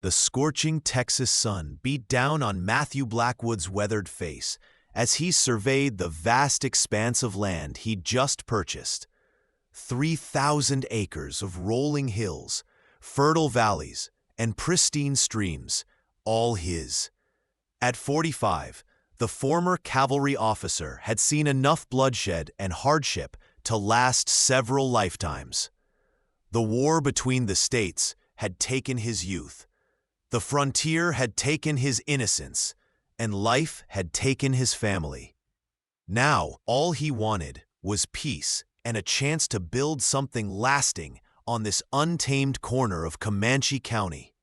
The scorching Texas sun beat down on Matthew Blackwood's weathered face as he surveyed the vast expanse of land he'd just purchased. 3,000 acres of rolling hills, fertile valleys, and pristine streams, all his. At 45, the former cavalry officer had seen enough bloodshed and hardship to last several lifetimes. The war between the states had taken his youth. The frontier had taken his innocence, and life had taken his family. Now, all he wanted was peace and a chance to build something lasting on this untamed corner of Comanche County.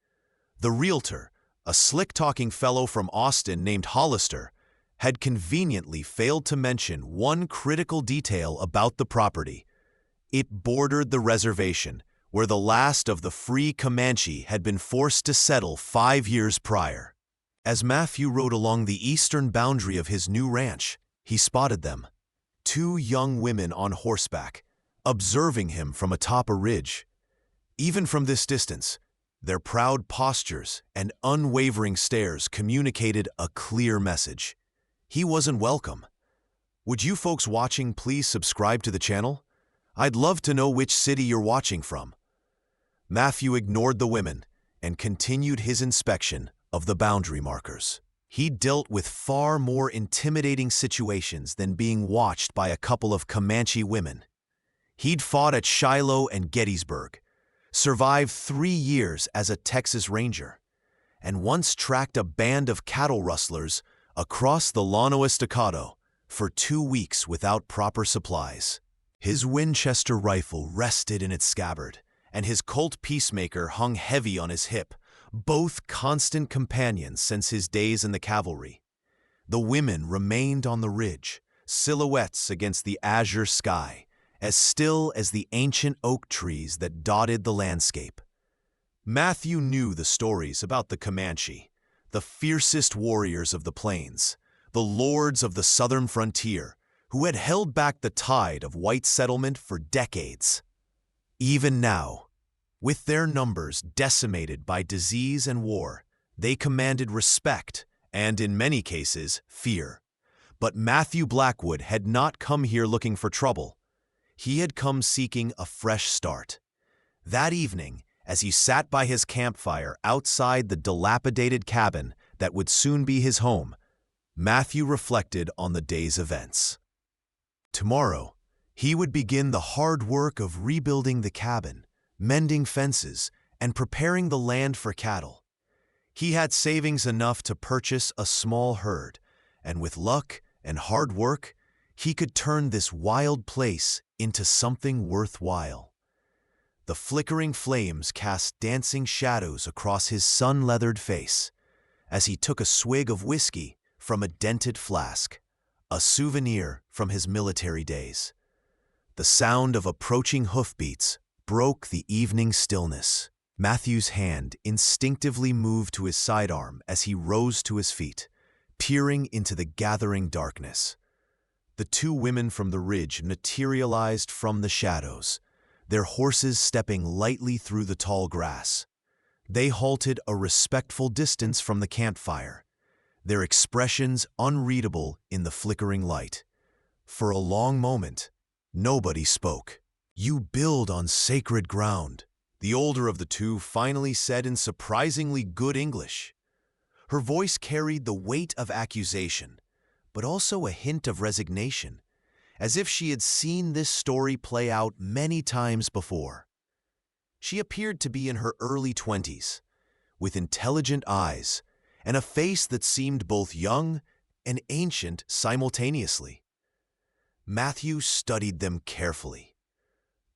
The realtor, a slick-talking fellow from Austin named Hollister, had conveniently failed to mention one critical detail about the property. It bordered the reservation, where the last of the free Comanche had been forced to settle 5 years prior. As Matthew rode along the eastern boundary of his new ranch, he spotted them. 2 young women on horseback, observing him from atop a ridge. Even from this distance, their proud postures and unwavering stares communicated a clear message. He wasn't welcome. Would you folks watching please subscribe to the channel? I'd love to know which city you're watching from. Matthew ignored the women and continued his inspection of the boundary markers. He dealt with far more intimidating situations than being watched by a couple of Comanche women. He'd fought at Shiloh and Gettysburg, survived 3 years as a Texas Ranger, and once tracked a band of cattle rustlers across the Llano Estacado for 2 weeks without proper supplies. His Winchester rifle rested in its scabbard, and his Colt Peacemaker hung heavy on his hip, both constant companions since his days in the cavalry. The women remained on the ridge, silhouettes against the azure sky, as still as the ancient oak trees that dotted the landscape. Matthew knew the stories about the Comanche, the fiercest warriors of the plains, the lords of the southern frontier, who had held back the tide of white settlement for decades. Even now, with their numbers decimated by disease and war, they commanded respect and, in many cases, fear. But Matthew Blackwood had not come here looking for trouble. He had come seeking a fresh start. That evening, as he sat by his campfire outside the dilapidated cabin that would soon be his home, Matthew reflected on the day's events. Tomorrow, he would begin the hard work of rebuilding the cabin, mending fences, and preparing the land for cattle. He had savings enough to purchase a small herd, and with luck and hard work, he could turn this wild place into something worthwhile. The flickering flames cast dancing shadows across his sun-leathered face as he took a swig of whiskey from a dented flask, a souvenir from his military days. The sound of approaching hoofbeats broke the evening stillness. Matthew's hand instinctively moved to his sidearm as he rose to his feet, peering into the gathering darkness. The 2 women from the ridge materialized from the shadows, their horses stepping lightly through the tall grass. They halted a respectful distance from the campfire, their expressions unreadable in the flickering light. For a long moment, nobody spoke. "You build on sacred ground," the older of the 2 finally said in surprisingly good English. Her voice carried the weight of accusation, but also a hint of resignation, as if she had seen this story play out many times before. She appeared to be in her early 20s, with intelligent eyes and a face that seemed both young and ancient simultaneously. Matthew studied them carefully.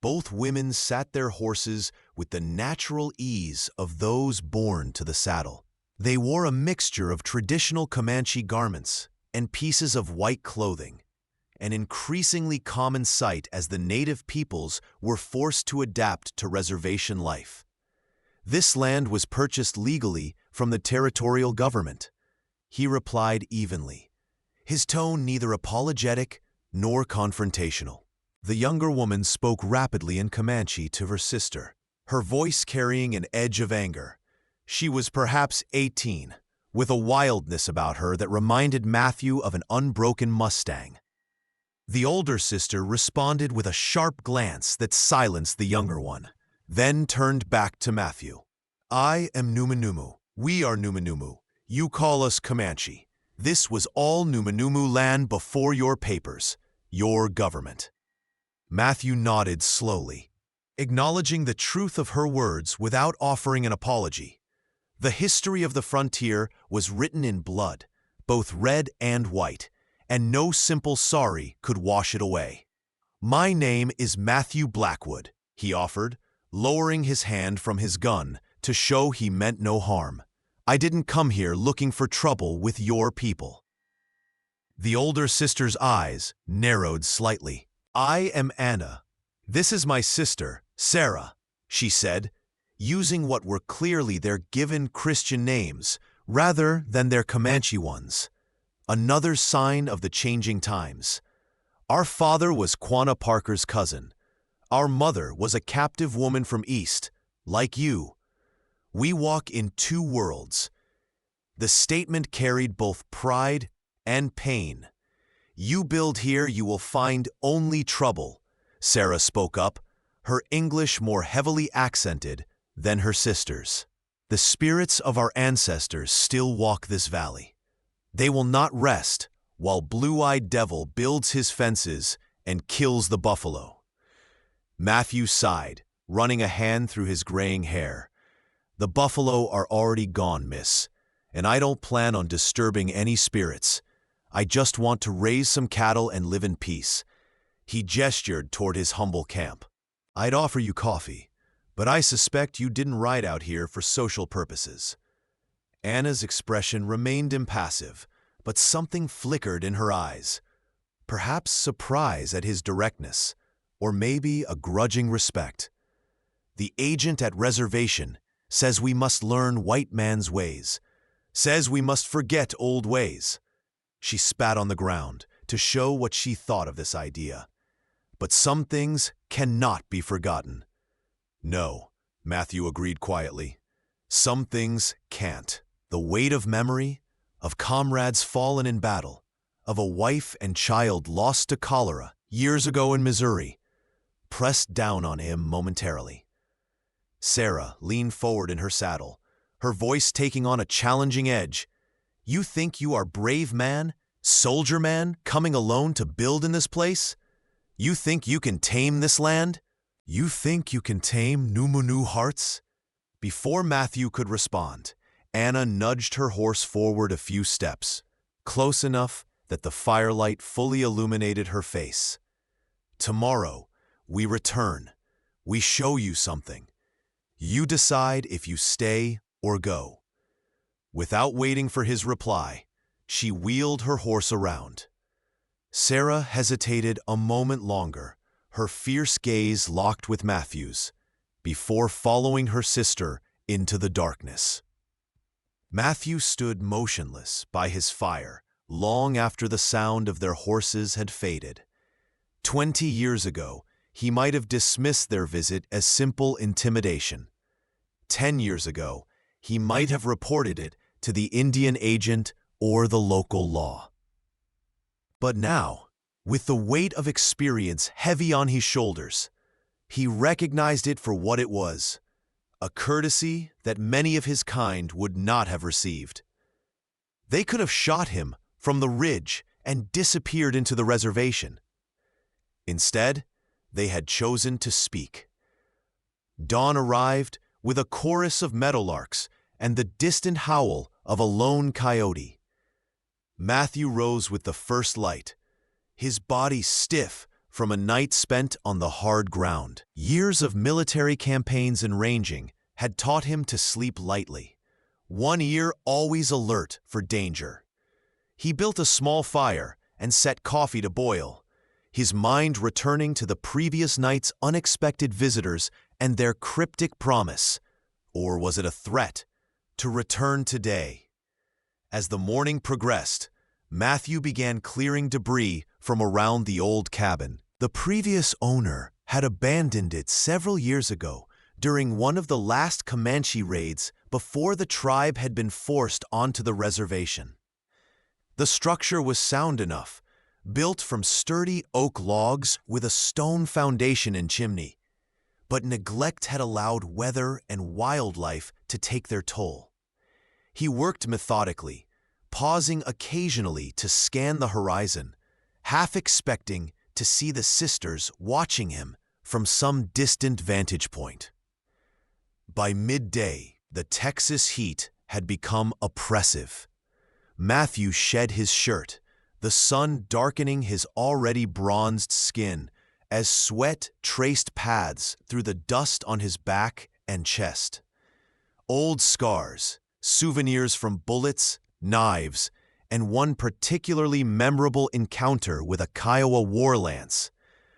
Both women sat their horses with the natural ease of those born to the saddle. They wore a mixture of traditional Comanche garments and pieces of white clothing, an increasingly common sight as the native peoples were forced to adapt to reservation life. This land was purchased legally from the territorial government. He replied evenly, his tone neither apologetic nor confrontational. The younger woman spoke rapidly in Comanche to her sister, her voice carrying an edge of anger. She was perhaps 18, with a wildness about her that reminded Matthew of an unbroken Mustang. The older sister responded with a sharp glance that silenced the younger one, then turned back to Matthew. I am Numanumu. We are Numanumu. You call us Comanche. This was all Numanumu land before your papers, your government. Matthew nodded slowly, acknowledging the truth of her words without offering an apology. The history of the frontier was written in blood, both red and white, and no simple sorry could wash it away. My name is Matthew Blackwood, he offered, lowering his hand from his gun to show he meant no harm. I didn't come here looking for trouble with your people. The older sister's eyes narrowed slightly. I am Anna. This is my sister, Sarah, she said, using what were clearly their given Christian names rather than their Comanche ones. Another sign of the changing times. Our father was Quanah Parker's cousin. Our mother was a captive woman from East, like you. We walk in two worlds. The statement carried both pride and pain. You build here, you will find only trouble, Sarah spoke up, her English more heavily accented than her sister's. The spirits of our ancestors still walk this valley. They will not rest while Blue-Eyed Devil builds his fences and kills the buffalo. Matthew sighed, running a hand through his graying hair. The buffalo are already gone, miss, and I don't plan on disturbing any spirits. I just want to raise some cattle and live in peace. He gestured toward his humble camp. I'd offer you coffee, but I suspect you didn't ride out here for social purposes. Anna's expression remained impassive, but something flickered in her eyes. Perhaps surprise at his directness, or maybe a grudging respect. The agent at reservation says we must learn white man's ways, says we must forget old ways. She spat on the ground to show what she thought of this idea. But some things cannot be forgotten. No, Matthew agreed quietly. Some things can't. The weight of memory, of comrades fallen in battle, of a wife and child lost to cholera years ago in Missouri, pressed down on him momentarily. Sarah leaned forward in her saddle, her voice taking on a challenging edge. You think you are brave man, soldier man, coming alone to build in this place? You think you can tame this land? You think you can tame Numanu hearts? Before Matthew could respond, Anna nudged her horse forward a few steps, close enough that the firelight fully illuminated her face. Tomorrow, we return. We show you something. You decide if you stay or go. Without waiting for his reply, she wheeled her horse around. Sarah hesitated a moment longer, her fierce gaze locked with Matthew's, before following her sister into the darkness. Matthew stood motionless by his fire long after the sound of their horses had faded. 20 years ago, he might have dismissed their visit as simple intimidation. 10 years ago, he might have reported it to the Indian agent or the local law. But now, with the weight of experience heavy on his shoulders, he recognized it for what it was, a courtesy that many of his kind would not have received. They could have shot him from the ridge and disappeared into the reservation. Instead, they had chosen to speak. Dawn arrived with a chorus of meadowlarks and the distant howl of a lone coyote. Matthew rose with the first light, his body stiff from a night spent on the hard ground. Years of military campaigns and ranging had taught him to sleep lightly, one ear always alert for danger. He built a small fire and set coffee to boil, his mind returning to the previous night's unexpected visitors and their cryptic promise, or was it a threat, to return today. As the morning progressed, Matthew began clearing debris from around the old cabin. The previous owner had abandoned it several years ago during one of the last Comanche raids before the tribe had been forced onto the reservation. The structure was sound enough, built from sturdy oak logs with a stone foundation and chimney, but neglect had allowed weather and wildlife to take their toll. He worked methodically, pausing occasionally to scan the horizon, half expecting to see the sisters watching him from some distant vantage point. By midday, the Texas heat had become oppressive. Matthew shed his shirt, the sun darkening his already bronzed skin as sweat traced paths through the dust on his back and chest. Old scars, souvenirs from bullets, knives, and one particularly memorable encounter with a Kiowa war lance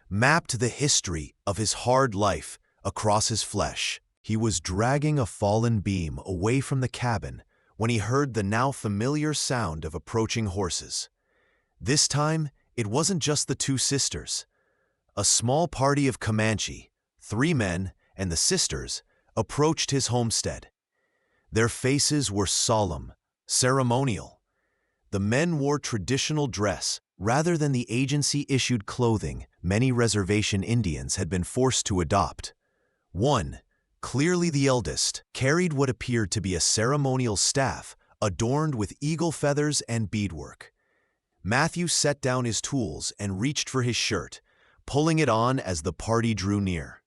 mapped the history of his hard life across his flesh. He was dragging a fallen beam away from the cabin when he heard the now familiar sound of approaching horses. This time, it wasn't just the two sisters. A small party of Comanche, 3 men, and the sisters approached his homestead. Their faces were solemn, ceremonial. The men wore traditional dress rather than the agency-issued clothing many reservation Indians had been forced to adopt. One, clearly the eldest, carried what appeared to be a ceremonial staff adorned with eagle feathers and beadwork. Matthew set down his tools and reached for his shirt, pulling it on as the party drew near.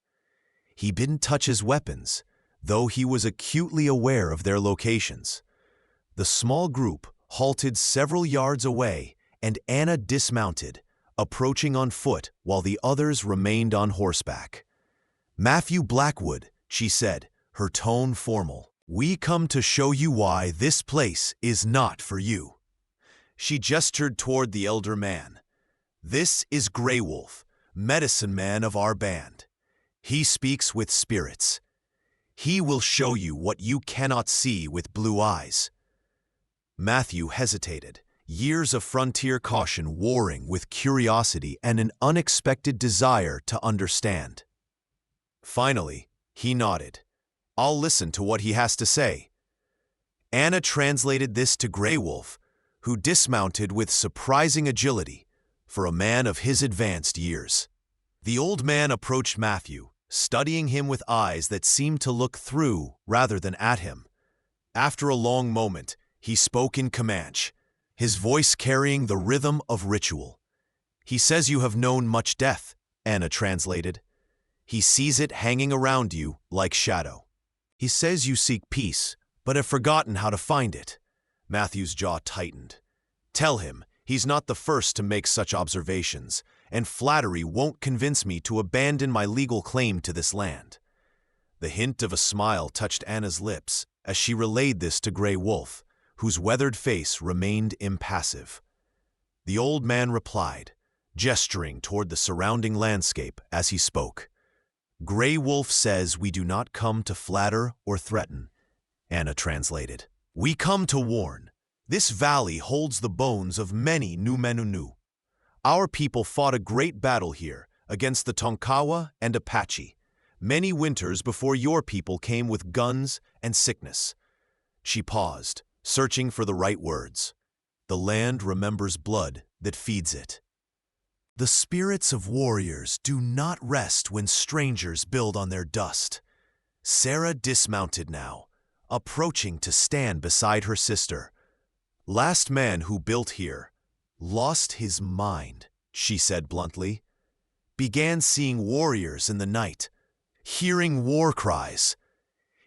He didn't touch his weapons, though he was acutely aware of their locations. The small group halted several yards away, and Anna dismounted, approaching on foot while the others remained on horseback. "Matthew Blackwood," she said, her tone formal, "we come to show you why this place is not for you." She gestured toward the elder man. "This is Grey Wolf, medicine man of our band. He speaks with spirits. He will show you what you cannot see with blue eyes." Matthew hesitated, years of frontier caution warring with curiosity and an unexpected desire to understand. Finally, he nodded. "I'll listen to what he has to say." Anna translated this to Grey Wolf, who dismounted with surprising agility for a man of his advanced years. The old man approached Matthew, studying him with eyes that seemed to look through rather than at him. After a long moment, he spoke in Comanche, his voice carrying the rhythm of ritual. "He says you have known much death," Anna translated. "He sees it hanging around you like shadow. He says you seek peace, but have forgotten how to find it." Matthew's jaw tightened. "Tell him he's not the first to make such observations, and flattery won't convince me to abandon my legal claim to this land." The hint of a smile touched Anna's lips as she relayed this to Grey Wolf, whose weathered face remained impassive. The old man replied, gesturing toward the surrounding landscape as he spoke. "Grey Wolf says we do not come to flatter or threaten," Anna translated. "We come to warn. This valley holds the bones of many Numenunu. Our people fought a great battle here against the Tonkawa and Apache, many winters before your people came with guns and sickness." She paused, searching for the right words. "The land remembers blood that feeds it. The spirits of warriors do not rest when strangers build on their dust." Sarah dismounted now, approaching to stand beside her sister. "Last man who built here lost his mind," she said bluntly. "Began seeing warriors in the night, hearing war cries.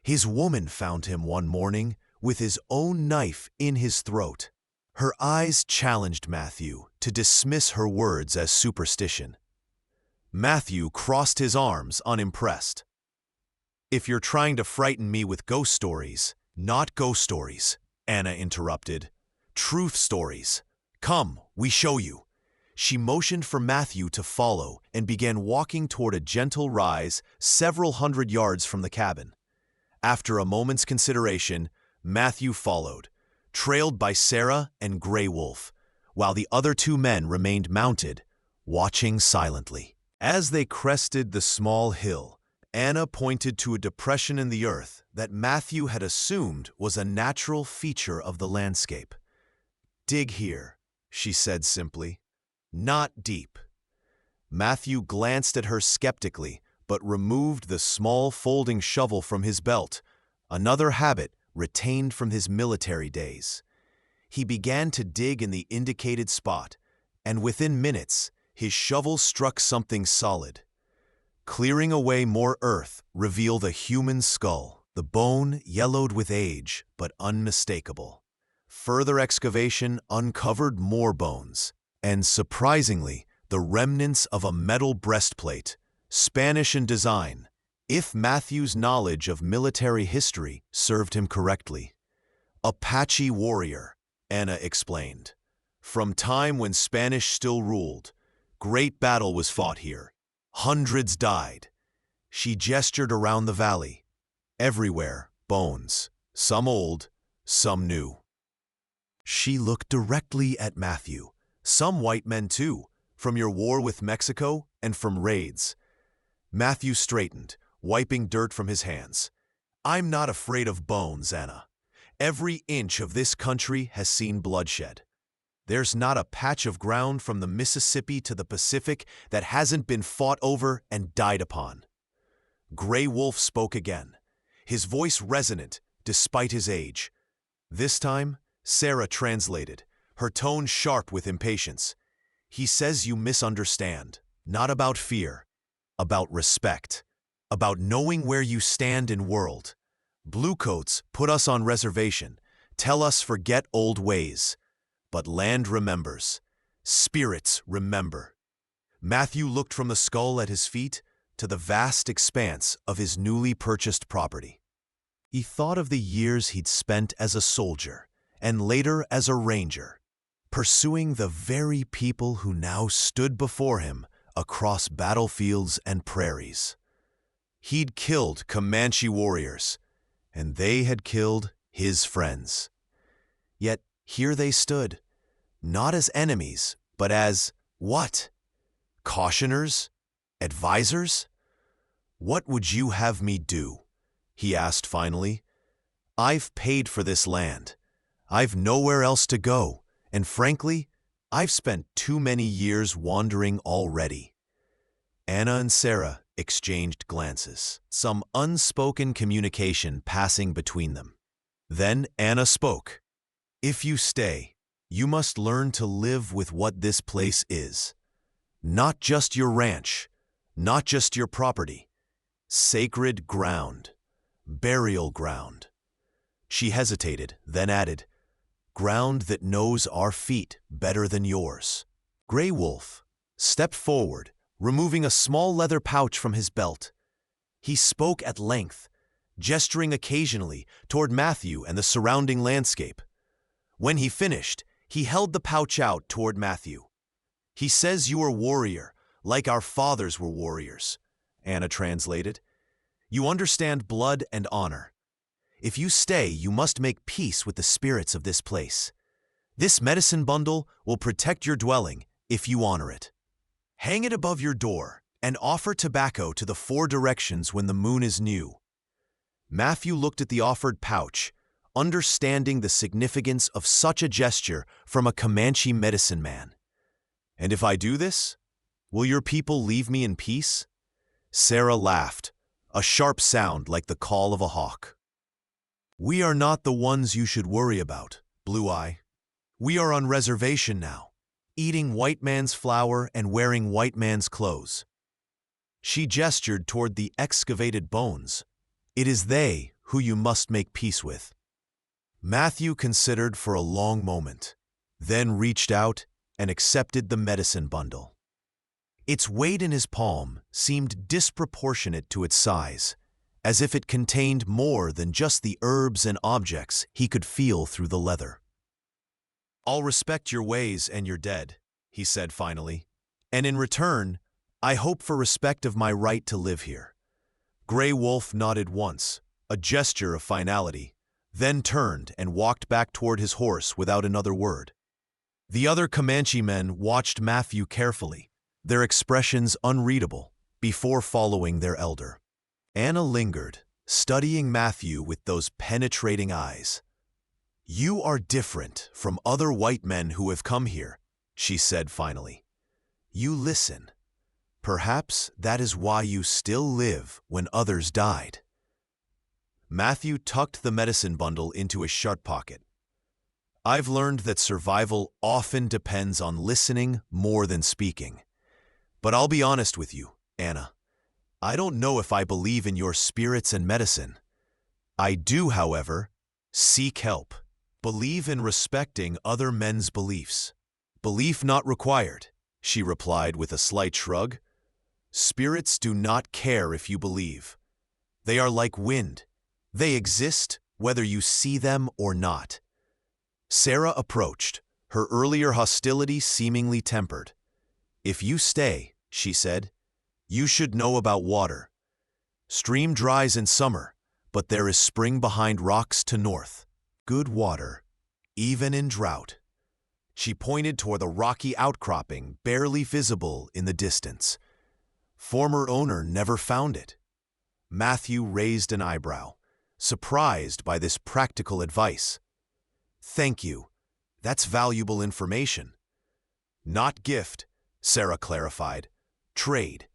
His woman found him one morning with his own knife in his throat." Her eyes challenged Matthew to dismiss her words as superstition. Matthew crossed his arms, unimpressed. "If you're trying to frighten me with ghost stories, not ghost stories," Anna interrupted. "Truth stories. Come, we show you." She motioned for Matthew to follow and began walking toward a gentle rise several hundred yards from the cabin. After a moment's consideration, Matthew followed, trailed by Sarah and Grey Wolf, while the other 2 men remained mounted, watching silently. As they crested the small hill, Anna pointed to a depression in the earth that Matthew had assumed was a natural feature of the landscape. "Dig here," she said simply. "Not deep." Matthew glanced at her skeptically, but removed the small folding shovel from his belt, another habit retained from his military days. He began to dig in the indicated spot, and within minutes, his shovel struck something solid. Clearing away more earth revealed a human skull, the bone yellowed with age, but unmistakable. Further excavation uncovered more bones, and surprisingly, the remnants of a metal breastplate, Spanish in design, if Matthew's knowledge of military history served him correctly. "Apache warrior," Anna explained. "From time when Spanish still ruled, great battle was fought here. Hundreds died." She gestured around the valley. Everywhere, bones, some old, some new. She looked directly at Matthew. "Some white men too, from your war with Mexico and from raids." Matthew straightened, wiping dirt from his hands. "I'm not afraid of bones, Anna. Every inch of this country has seen bloodshed. There's not a patch of ground from the Mississippi to the Pacific that hasn't been fought over and died upon." Gray Wolf spoke again, his voice resonant despite his age. This time, Sarah translated, her tone sharp with impatience. "He says you misunderstand, not about fear, about respect, about knowing where you stand in world. Bluecoats put us on reservation, tell us forget old ways. But land remembers. Spirits remember." Matthew looked from the skull at his feet to the vast expanse of his newly purchased property. He thought of the years he'd spent as a soldier, and later as a ranger, pursuing the very people who now stood before him across battlefields and prairies. He'd killed Comanche warriors, and they had killed his friends. Yet here they stood, not as enemies, but as what? Cautioners? Advisors? "What would you have me do?" he asked finally. "I've paid for this land. I've nowhere else to go, and frankly, I've spent too many years wandering already." Anna and Sarah exchanged glances, some unspoken communication passing between them. Then Anna spoke. "If you stay, you must learn to live with what this place is. Not just your ranch, not just your property. Sacred ground, burial ground." She hesitated, then added, "Ground that knows our feet better than yours." Gray Wolf stepped forward, removing a small leather pouch from his belt. He spoke at length, gesturing occasionally toward Matthew and the surrounding landscape. When he finished, he held the pouch out toward Matthew. "He says you are warrior, like our fathers were warriors," Anna translated. "You understand blood and honor. If you stay, you must make peace with the spirits of this place. This medicine bundle will protect your dwelling if you honor it. Hang it above your door and offer tobacco to the 4 directions when the moon is new." Matthew looked at the offered pouch, understanding the significance of such a gesture from a Comanche medicine man. "And if I do this, will your people leave me in peace?" Sarah laughed, a sharp sound like the call of a hawk. "We are not the ones you should worry about, Blue Eye. We are on reservation now, eating white man's flour and wearing white man's clothes." She gestured toward the excavated bones. "It is they who you must make peace with." Matthew considered for a long moment, then reached out and accepted the medicine bundle. Its weight in his palm seemed disproportionate to its size, as if it contained more than just the herbs and objects he could feel through the leather. "I'll respect your ways and your dead," he said finally, "and in return, I hope for respect of my right to live here." Gray Wolf nodded once, a gesture of finality, then turned and walked back toward his horse without another word. The other Comanche men watched Matthew carefully, their expressions unreadable, before following their elder. Anna lingered, studying Matthew with those penetrating eyes. "You are different from other white men who have come here," she said finally. "You listen. Perhaps that is why you still live when others died." Matthew tucked the medicine bundle into his shirt pocket. "I've learned that survival often depends on listening more than speaking. But I'll be honest with you, Anna. I don't know if I believe in your spirits and medicine. I do, however, seek help. Believe in respecting other men's beliefs. Belief not required," she replied with a slight shrug. "Spirits do not care if you believe. They are like wind. They exist whether you see them or not." Sarah approached, her earlier hostility seemingly tempered. "If you stay," she said, "you should know about water. Stream dries in summer, but there is spring behind rocks to north. Good water, even in drought." She pointed toward the rocky outcropping barely visible in the distance. "Former owner never found it." Matthew raised an eyebrow, surprised by this practical advice. "Thank you. That's valuable information." "Not gift," Sarah clarified. "Trade.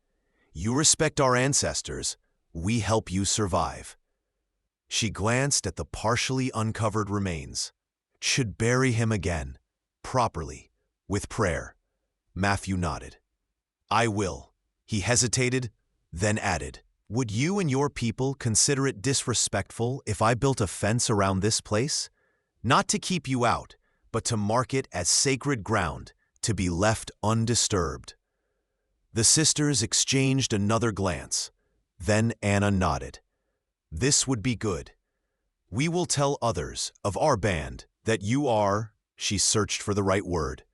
You respect our ancestors, we help you survive." She glanced at the partially uncovered remains. "Should bury him again, properly, with prayer." Matthew nodded. "I will." He hesitated, then added, "Would you and your people consider it disrespectful if I built a fence around this place? Not to keep you out, but to mark it as sacred ground, to be left undisturbed." The sisters exchanged another glance. Then Anna nodded. "This would be good. We will tell others of our band that you are," she searched for the right word,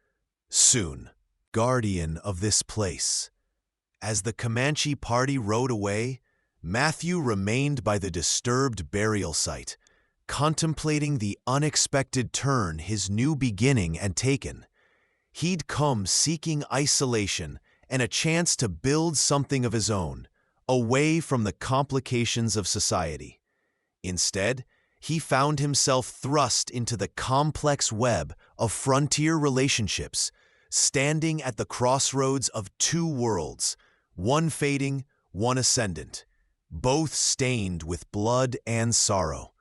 "soon, guardian of this place." As the Comanche party rode away, Matthew remained by the disturbed burial site, contemplating the unexpected turn his new beginning had taken. He'd come seeking isolation and a chance to build something of his own, away from the complications of society. Instead, he found himself thrust into the complex web of frontier relationships, standing at the crossroads of two worlds, one fading, one ascendant, both stained with blood and sorrow.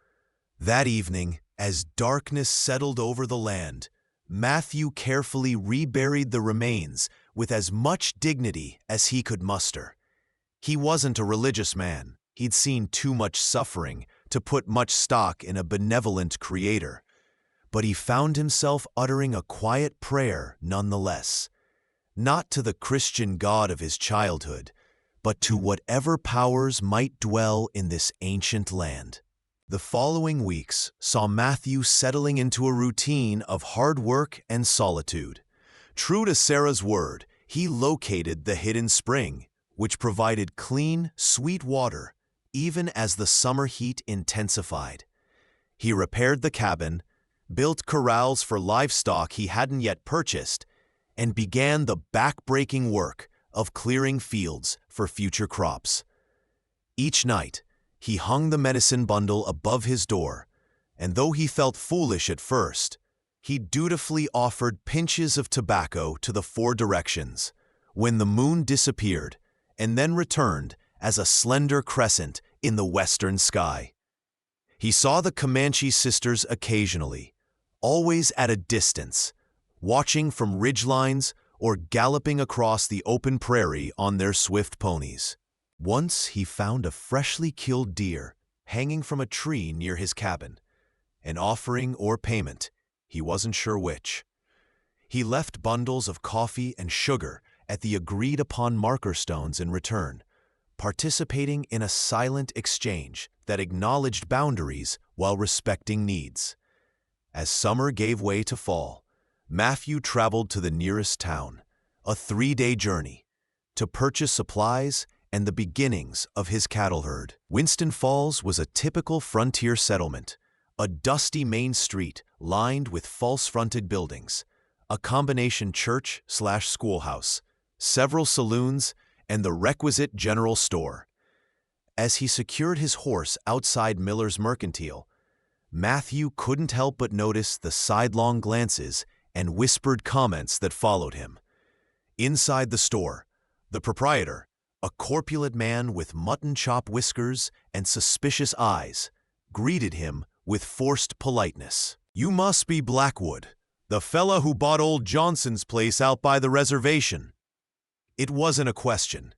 That evening, as darkness settled over the land, Matthew carefully reburied the remains with as much dignity as he could muster. He wasn't a religious man. He'd seen too much suffering to put much stock in a benevolent creator. But he found himself uttering a quiet prayer nonetheless, not to the Christian God of his childhood, but to whatever powers might dwell in this ancient land. The following weeks saw Matthew settling into a routine of hard work and solitude. True to Sarah's word, he located the hidden spring, which provided clean, sweet water even as the summer heat intensified. He repaired the cabin, built corrals for livestock he hadn't yet purchased, and began the back-breaking work of clearing fields for future crops. Each night, he hung the medicine bundle above his door, and though he felt foolish at first, he dutifully offered pinches of tobacco to the four directions, when the moon disappeared and then returned as a slender crescent in the western sky. He saw the Comanche sisters occasionally, always at a distance, watching from ridgelines or galloping across the open prairie on their swift ponies. Once he found a freshly killed deer hanging from a tree near his cabin, an offering or payment, he wasn't sure which. He left bundles of coffee and sugar at the agreed-upon marker stones in return, participating in a silent exchange that acknowledged boundaries while respecting needs. As summer gave way to fall, Matthew traveled to the nearest town, a 3-day journey, to purchase supplies and the beginnings of his cattle herd. Winston Falls was a typical frontier settlement, a dusty main street lined with false-fronted buildings, a combination church/schoolhouse, several saloons, and the requisite general store. As he secured his horse outside Miller's mercantile, Matthew couldn't help but notice the sidelong glances and whispered comments that followed him. Inside the store, the proprietor, a corpulent man with mutton chop whiskers and suspicious eyes, greeted him with forced politeness. "You must be Blackwood, the fella who bought old Johnson's place out by the reservation." It wasn't a question.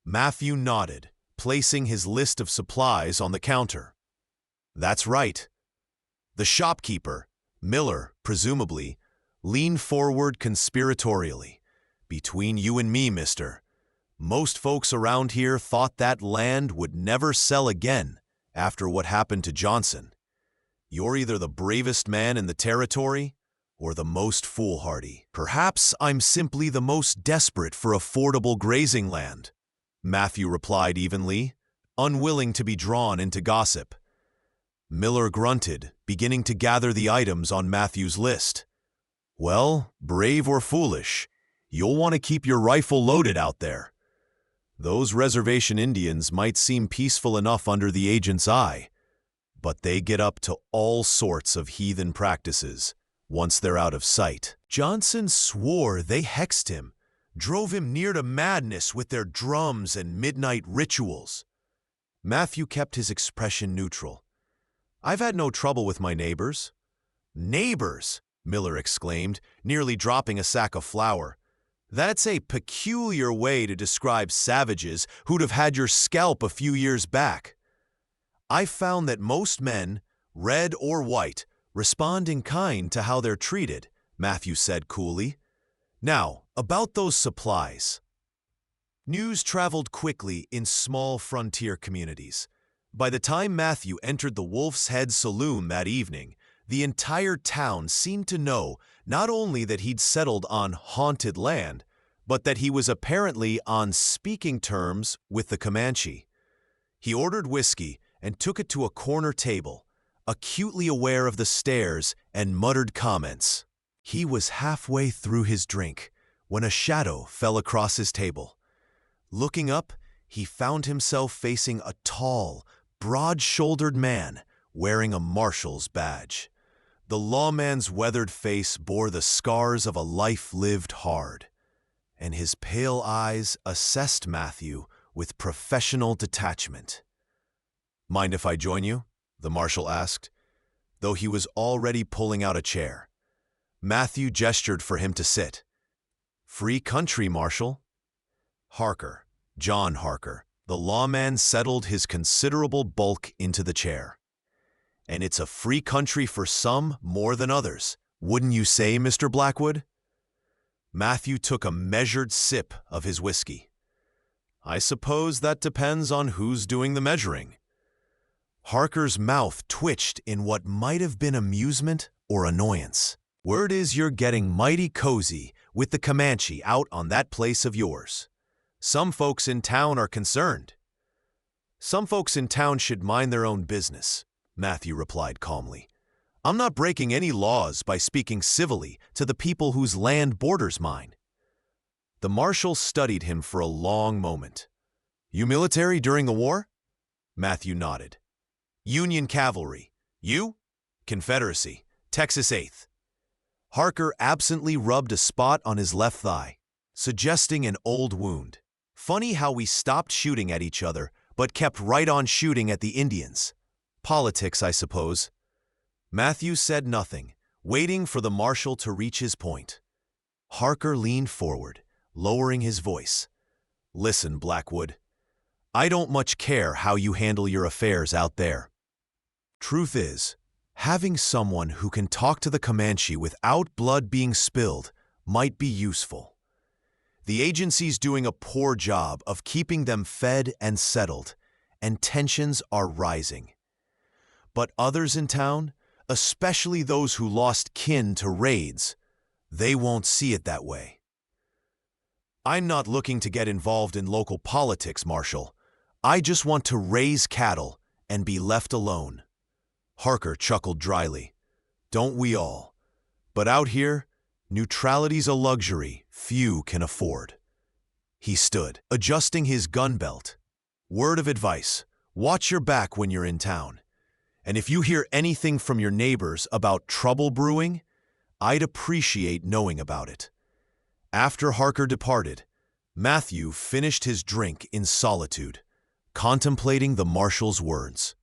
Matthew nodded, placing his list of supplies on the counter. "That's right." The shopkeeper, Miller, presumably, leaned forward conspiratorially. "Between you and me, mister, most folks around here thought that land would never sell again after what happened to Johnson. You're either the bravest man in the territory or the most foolhardy." "Perhaps I'm simply the most desperate for affordable grazing land," Matthew replied evenly, unwilling to be drawn into gossip. Miller grunted, beginning to gather the items on Matthew's list. "Well, brave or foolish, you'll want to keep your rifle loaded out there. Those reservation Indians might seem peaceful enough under the agent's eye, but they get up to all sorts of heathen practices once they're out of sight." Johnson swore they hexed him, drove him near to madness with their drums and midnight rituals. Matthew kept his expression neutral. "I've had no trouble with my neighbors." "Neighbors?" Miller exclaimed, nearly dropping a sack of flour. "That's a peculiar way to describe savages who'd have had your scalp a few years back." "I've found that most men, red or white, respond in kind to how they're treated," Matthew said coolly. "Now, about those supplies." News traveled quickly in small frontier communities. By the time Matthew entered the Wolf's Head Saloon that evening, the entire town seemed to know not only that he'd settled on haunted land, but that he was apparently on speaking terms with the Comanche. He ordered whiskey and took it to a corner table, acutely aware of the stares and muttered comments. He was halfway through his drink when a shadow fell across his table. Looking up, he found himself facing a tall, broad-shouldered man wearing a marshal's badge. The lawman's weathered face bore the scars of a life lived hard, and his pale eyes assessed Matthew with professional detachment. "Mind if I join you?" the marshal asked, though he was already pulling out a chair. Matthew gestured for him to sit. "Free country, Marshal." Harker, John Harker, the lawman settled his considerable bulk into the chair. "And it's a free country for some more than others, wouldn't you say, Mr. Blackwood?" Matthew took a measured sip of his whiskey. "I suppose that depends on who's doing the measuring." Harker's mouth twitched in what might have been amusement or annoyance. "Word is you're getting mighty cozy with the Comanche out on that place of yours. Some folks in town are concerned." "Some folks in town should mind their own business," Matthew replied calmly. "I'm not breaking any laws by speaking civilly to the people whose land borders mine." The marshal studied him for a long moment. "You military during the war?" Matthew nodded. "Union cavalry. You?" "Confederacy. Texas 8th. Harker absently rubbed a spot on his left thigh, suggesting an old wound. "Funny how we stopped shooting at each other, but kept right on shooting at the Indians. Politics, I suppose." Matthew said nothing, waiting for the marshal to reach his point. Harker leaned forward, lowering his voice. "Listen, Blackwood, I don't much care how you handle your affairs out there. Truth is, having someone who can talk to the Comanche without blood being spilled might be useful. The agency's doing a poor job of keeping them fed and settled, and tensions are rising. But others in town, especially those who lost kin to raids, they won't see it that way. I'm not looking to get involved in local politics, Marshal. I just want to raise cattle and be left alone." Harker chuckled dryly. "Don't we all? But out here, neutrality's a luxury few can afford." He stood, adjusting his gun belt. "Word of advice, Watch your back when you're in town. And if you hear anything from your neighbors about trouble brewing, I'd appreciate knowing about it." After Harker departed, Matthew finished his drink in solitude, contemplating the marshal's words.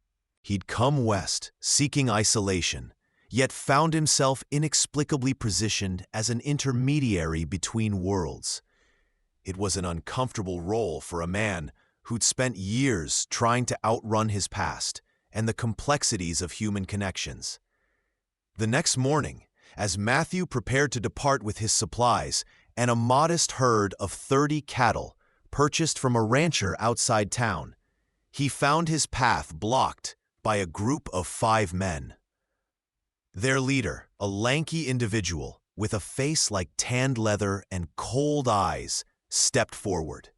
He'd come west, seeking isolation, yet found himself inexplicably positioned as an intermediary between worlds. It was an uncomfortable role for a man who'd spent years trying to outrun his past and the complexities of human connections. The next morning, as Matthew prepared to depart with his supplies and a modest herd of 30 cattle purchased from a rancher outside town, he found his path blocked by a group of 5 men. Their leader, a lanky individual with a face like tanned leather and cold eyes, stepped forward.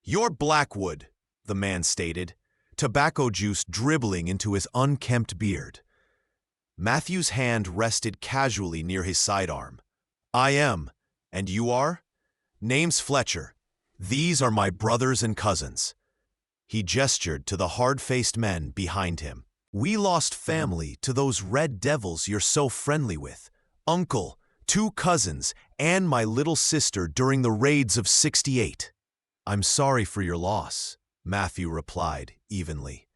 "You're Blackwood," the man stated, tobacco juice dribbling into his unkempt beard. Matthew's hand rested casually near his sidearm. "I am. And you are?" "Name's Fletcher. These are my brothers and cousins." He gestured to the hard-faced men behind him. "We lost family to those red devils you're so friendly with. Uncle, 2 cousins, and my little sister during the raids of '68. "I'm sorry for your loss," Matthew replied evenly.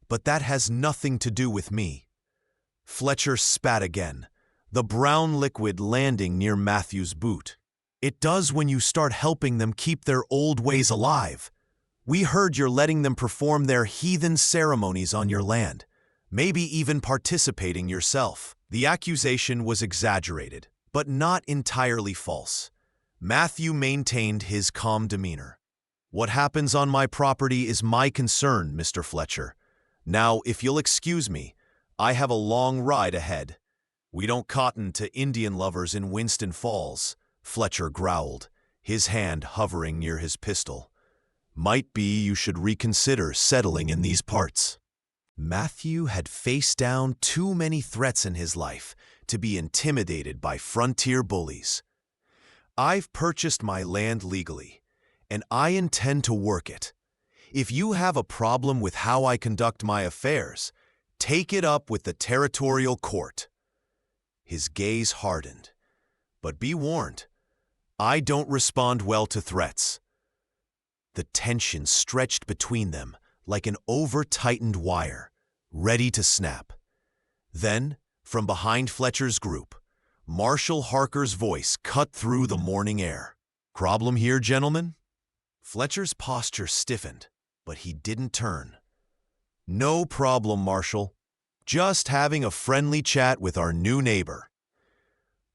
"But that has nothing to do with me." Fletcher spat again, the brown liquid landing near Matthew's boot. "It does when you start helping them keep their old ways alive. We heard you're letting them perform their heathen ceremonies on your land, maybe even participating yourself." The accusation was exaggerated, but not entirely false. Matthew maintained his calm demeanor. "What happens on my property is my concern, Mr. Fletcher. Now, if you'll excuse me, I have a long ride ahead." "We don't cotton to Indian lovers in Winston Falls," Fletcher growled, his hand hovering near his pistol. "Might be you should reconsider settling in these parts." Matthew had faced down too many threats in his life to be intimidated by frontier bullies. "I've purchased my land legally, and I intend to work it. If you have a problem with how I conduct my affairs, take it up with the territorial court." His gaze hardened. "But be warned, I don't respond well to threats." The tension stretched between them like an over-tightened wire, ready to snap. Then, from behind Fletcher's group, Marshal Harker's voice cut through the morning air. "Problem here, gentlemen?" Fletcher's posture stiffened, but he didn't turn. "No problem, Marshal. Just having a friendly chat with our new neighbor."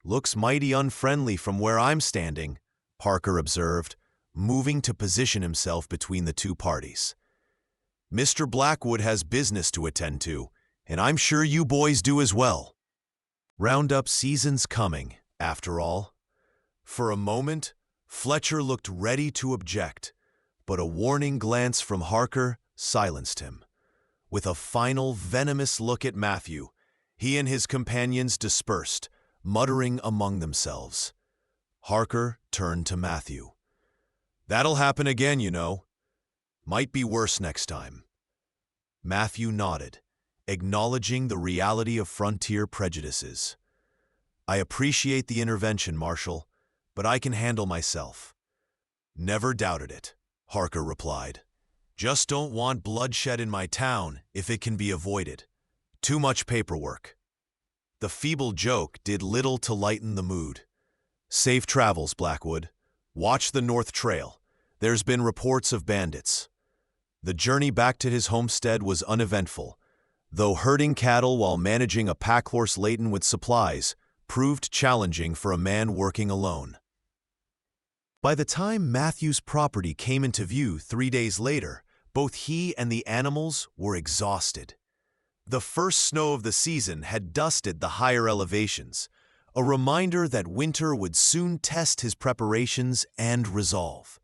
"Looks mighty unfriendly from where I'm standing," Harker observed, moving to position himself between the two parties. "Mr. Blackwood has business to attend to, and I'm sure you boys do as well. Roundup season's coming, after all." For a moment, Fletcher looked ready to object, but a warning glance from Harker silenced him. With a final venomous look at Matthew, he and his companions dispersed, muttering among themselves. Harker turned to Matthew. "That'll happen again, you know. Might be worse next time." Matthew nodded, acknowledging the reality of frontier prejudices. "I appreciate the intervention, Marshal, but I can handle myself." "Never doubted it," Harker replied. "Just don't want bloodshed in my town if it can be avoided. Too much paperwork." The feeble joke did little to lighten the mood. "Safe travels, Blackwood. Watch the North Trail. There's been reports of bandits." The journey back to his homestead was uneventful, though herding cattle while managing a packhorse laden with supplies proved challenging for a man working alone. By the time Matthew's property came into view 3 days later, both he and the animals were exhausted. The first snow of the season had dusted the higher elevations, a reminder that winter would soon test his preparations and resolve.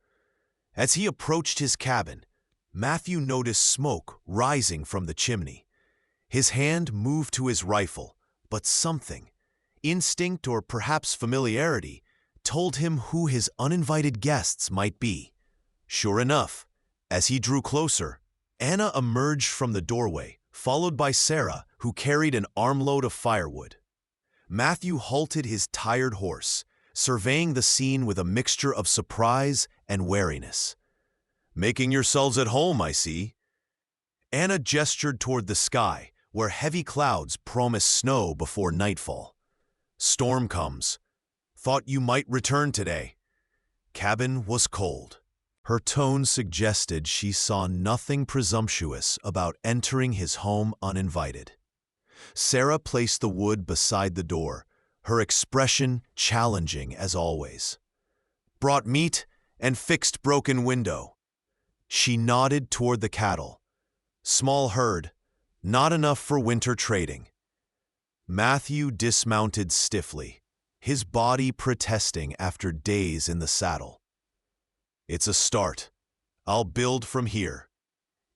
As he approached his cabin, Matthew noticed smoke rising from the chimney. His hand moved to his rifle, but something, instinct or perhaps familiarity, told him who his uninvited guests might be. Sure enough, as he drew closer, Anna emerged from the doorway, followed by Sarah, who carried an armload of firewood. Matthew halted his tired horse, surveying the scene with a mixture of surprise and wariness. "Making yourselves at home, I see." Anna gestured toward the sky, where heavy clouds promised snow before nightfall. "Storm comes. Thought you might return today." Cabin was cold. Her tone suggested she saw nothing presumptuous about entering his home uninvited. Sarah placed the wood beside the door, her expression challenging as always. "Brought meat and fixed broken window." She nodded toward the cattle. "Small herd, not enough for winter trading." Matthew dismounted stiffly, his body protesting after days in the saddle. "It's a start. I'll build from here."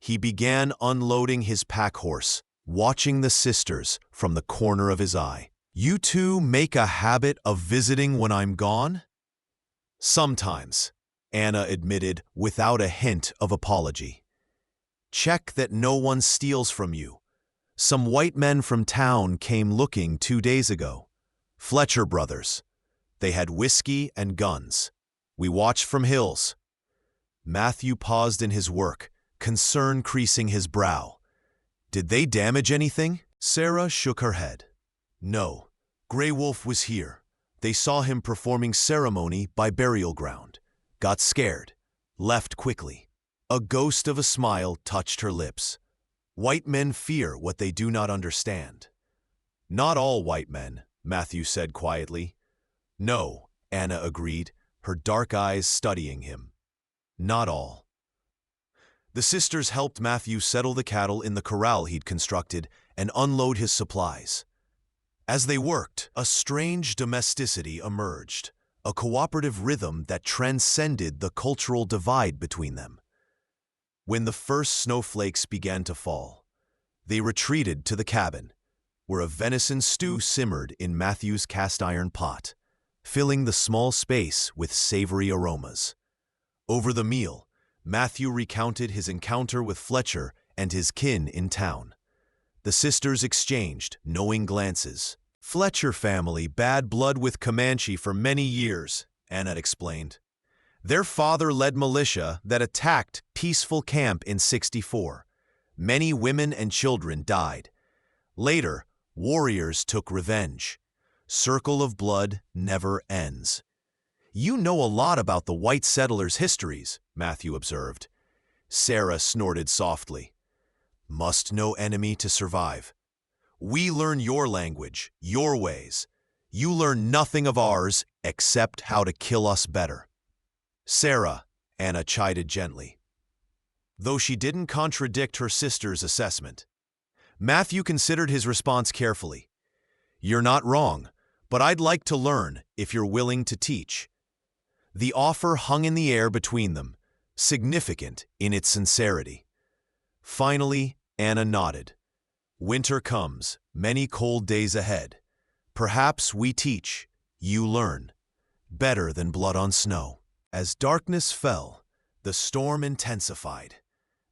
He began unloading his pack horse, watching the sisters from the corner of his eye. "You two make a habit of visiting when I'm gone?" "Sometimes," Anna admitted without a hint of apology. "Check that no one steals from you. Some white men from town came looking 2 days ago. Fletcher brothers. They had whiskey and guns. We watched from hills." Matthew paused in his work, concern creasing his brow. "Did they damage anything?" Sarah shook her head. "No. Grey Wolf was here. They saw him performing ceremony by burial ground. Got scared. Left quickly." A ghost of a smile touched her lips. "White men fear what they do not understand." "Not all white men," Matthew said quietly. "No," Anna agreed, her dark eyes studying him. "Not all." The sisters helped Matthew settle the cattle in the corral he'd constructed and unload his supplies. As they worked, a strange domesticity emerged, a cooperative rhythm that transcended the cultural divide between them. When the first snowflakes began to fall, they retreated to the cabin, where a venison stew simmered in Matthew's cast-iron pot, filling the small space with savory aromas. Over the meal, Matthew recounted his encounter with Fletcher and his kin in town. The sisters exchanged knowing glances. "Fletcher family bad blood with Comanche for many years," Anna explained. "Their father led militia that attacked peaceful camp in '64. Many women and children died. Later, warriors took revenge. Circle of blood never ends." "You know a lot about the white settlers' histories," Matthew observed. Sarah snorted softly. "Must know enemy to survive. We learn your language, your ways. You learn nothing of ours except how to kill us better." "Sarah," Anna chided gently, though she didn't contradict her sister's assessment. Matthew considered his response carefully. "You're not wrong, but I'd like to learn if you're willing to teach." The offer hung in the air between them, significant in its sincerity. Finally, Anna nodded. "Winter comes, many cold days ahead. Perhaps we teach, you learn. Better than blood on snow." As darkness fell, the storm intensified.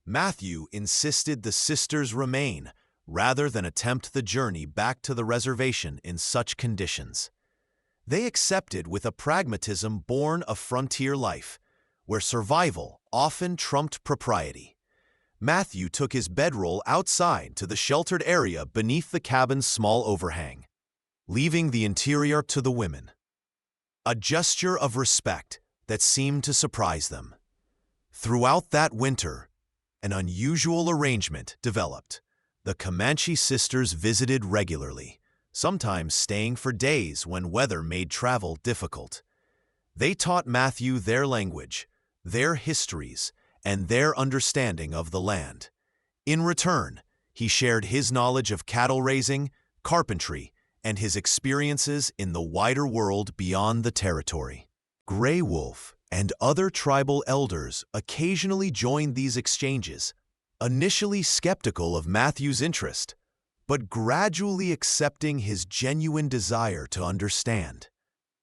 Matthew insisted the sisters remain rather than attempt the journey back to the reservation in such conditions. They accepted with a pragmatism born of frontier life, where survival often trumped propriety. Matthew took his bedroll outside to the sheltered area beneath the cabin's small overhang, leaving the interior to the women. A gesture of respect that seemed to surprise them. Throughout that winter, an unusual arrangement developed. The Comanche sisters visited regularly, sometimes staying for days when weather made travel difficult. They taught Matthew their language, their histories, and their understanding of the land. In return, he shared his knowledge of cattle raising, carpentry, and his experiences in the wider world beyond the territory. Grey Wolf and other tribal elders occasionally joined these exchanges, initially skeptical of Matthew's interest, but gradually accepting his genuine desire to understand.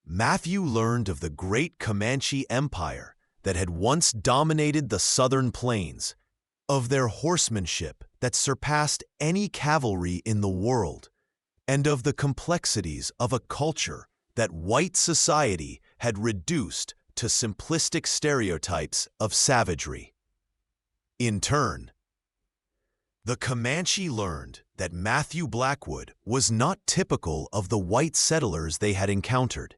Matthew learned of the great Comanche Empire that had once dominated the southern plains of their horsemanship that surpassed any cavalry in the world, and of the complexities of a culture that white society had reduced to simplistic stereotypes of savagery. In turn, the Comanche learned that Matthew Blackwood was not typical of the white settlers they had encountered.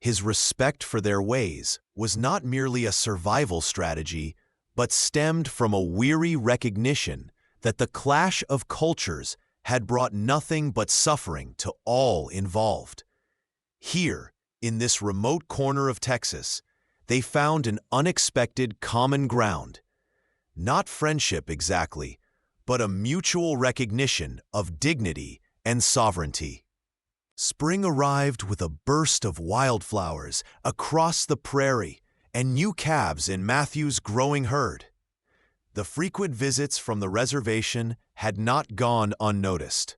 His respect for their ways was not merely a survival strategy, but stemmed from a weary recognition that the clash of cultures had brought nothing but suffering to all involved. Here, in this remote corner of Texas, they found an unexpected common ground. Not friendship exactly, but a mutual recognition of dignity and sovereignty. Spring arrived with a burst of wildflowers across the prairie and new calves in Matthew's growing herd. The frequent visits from the reservation had not gone unnoticed.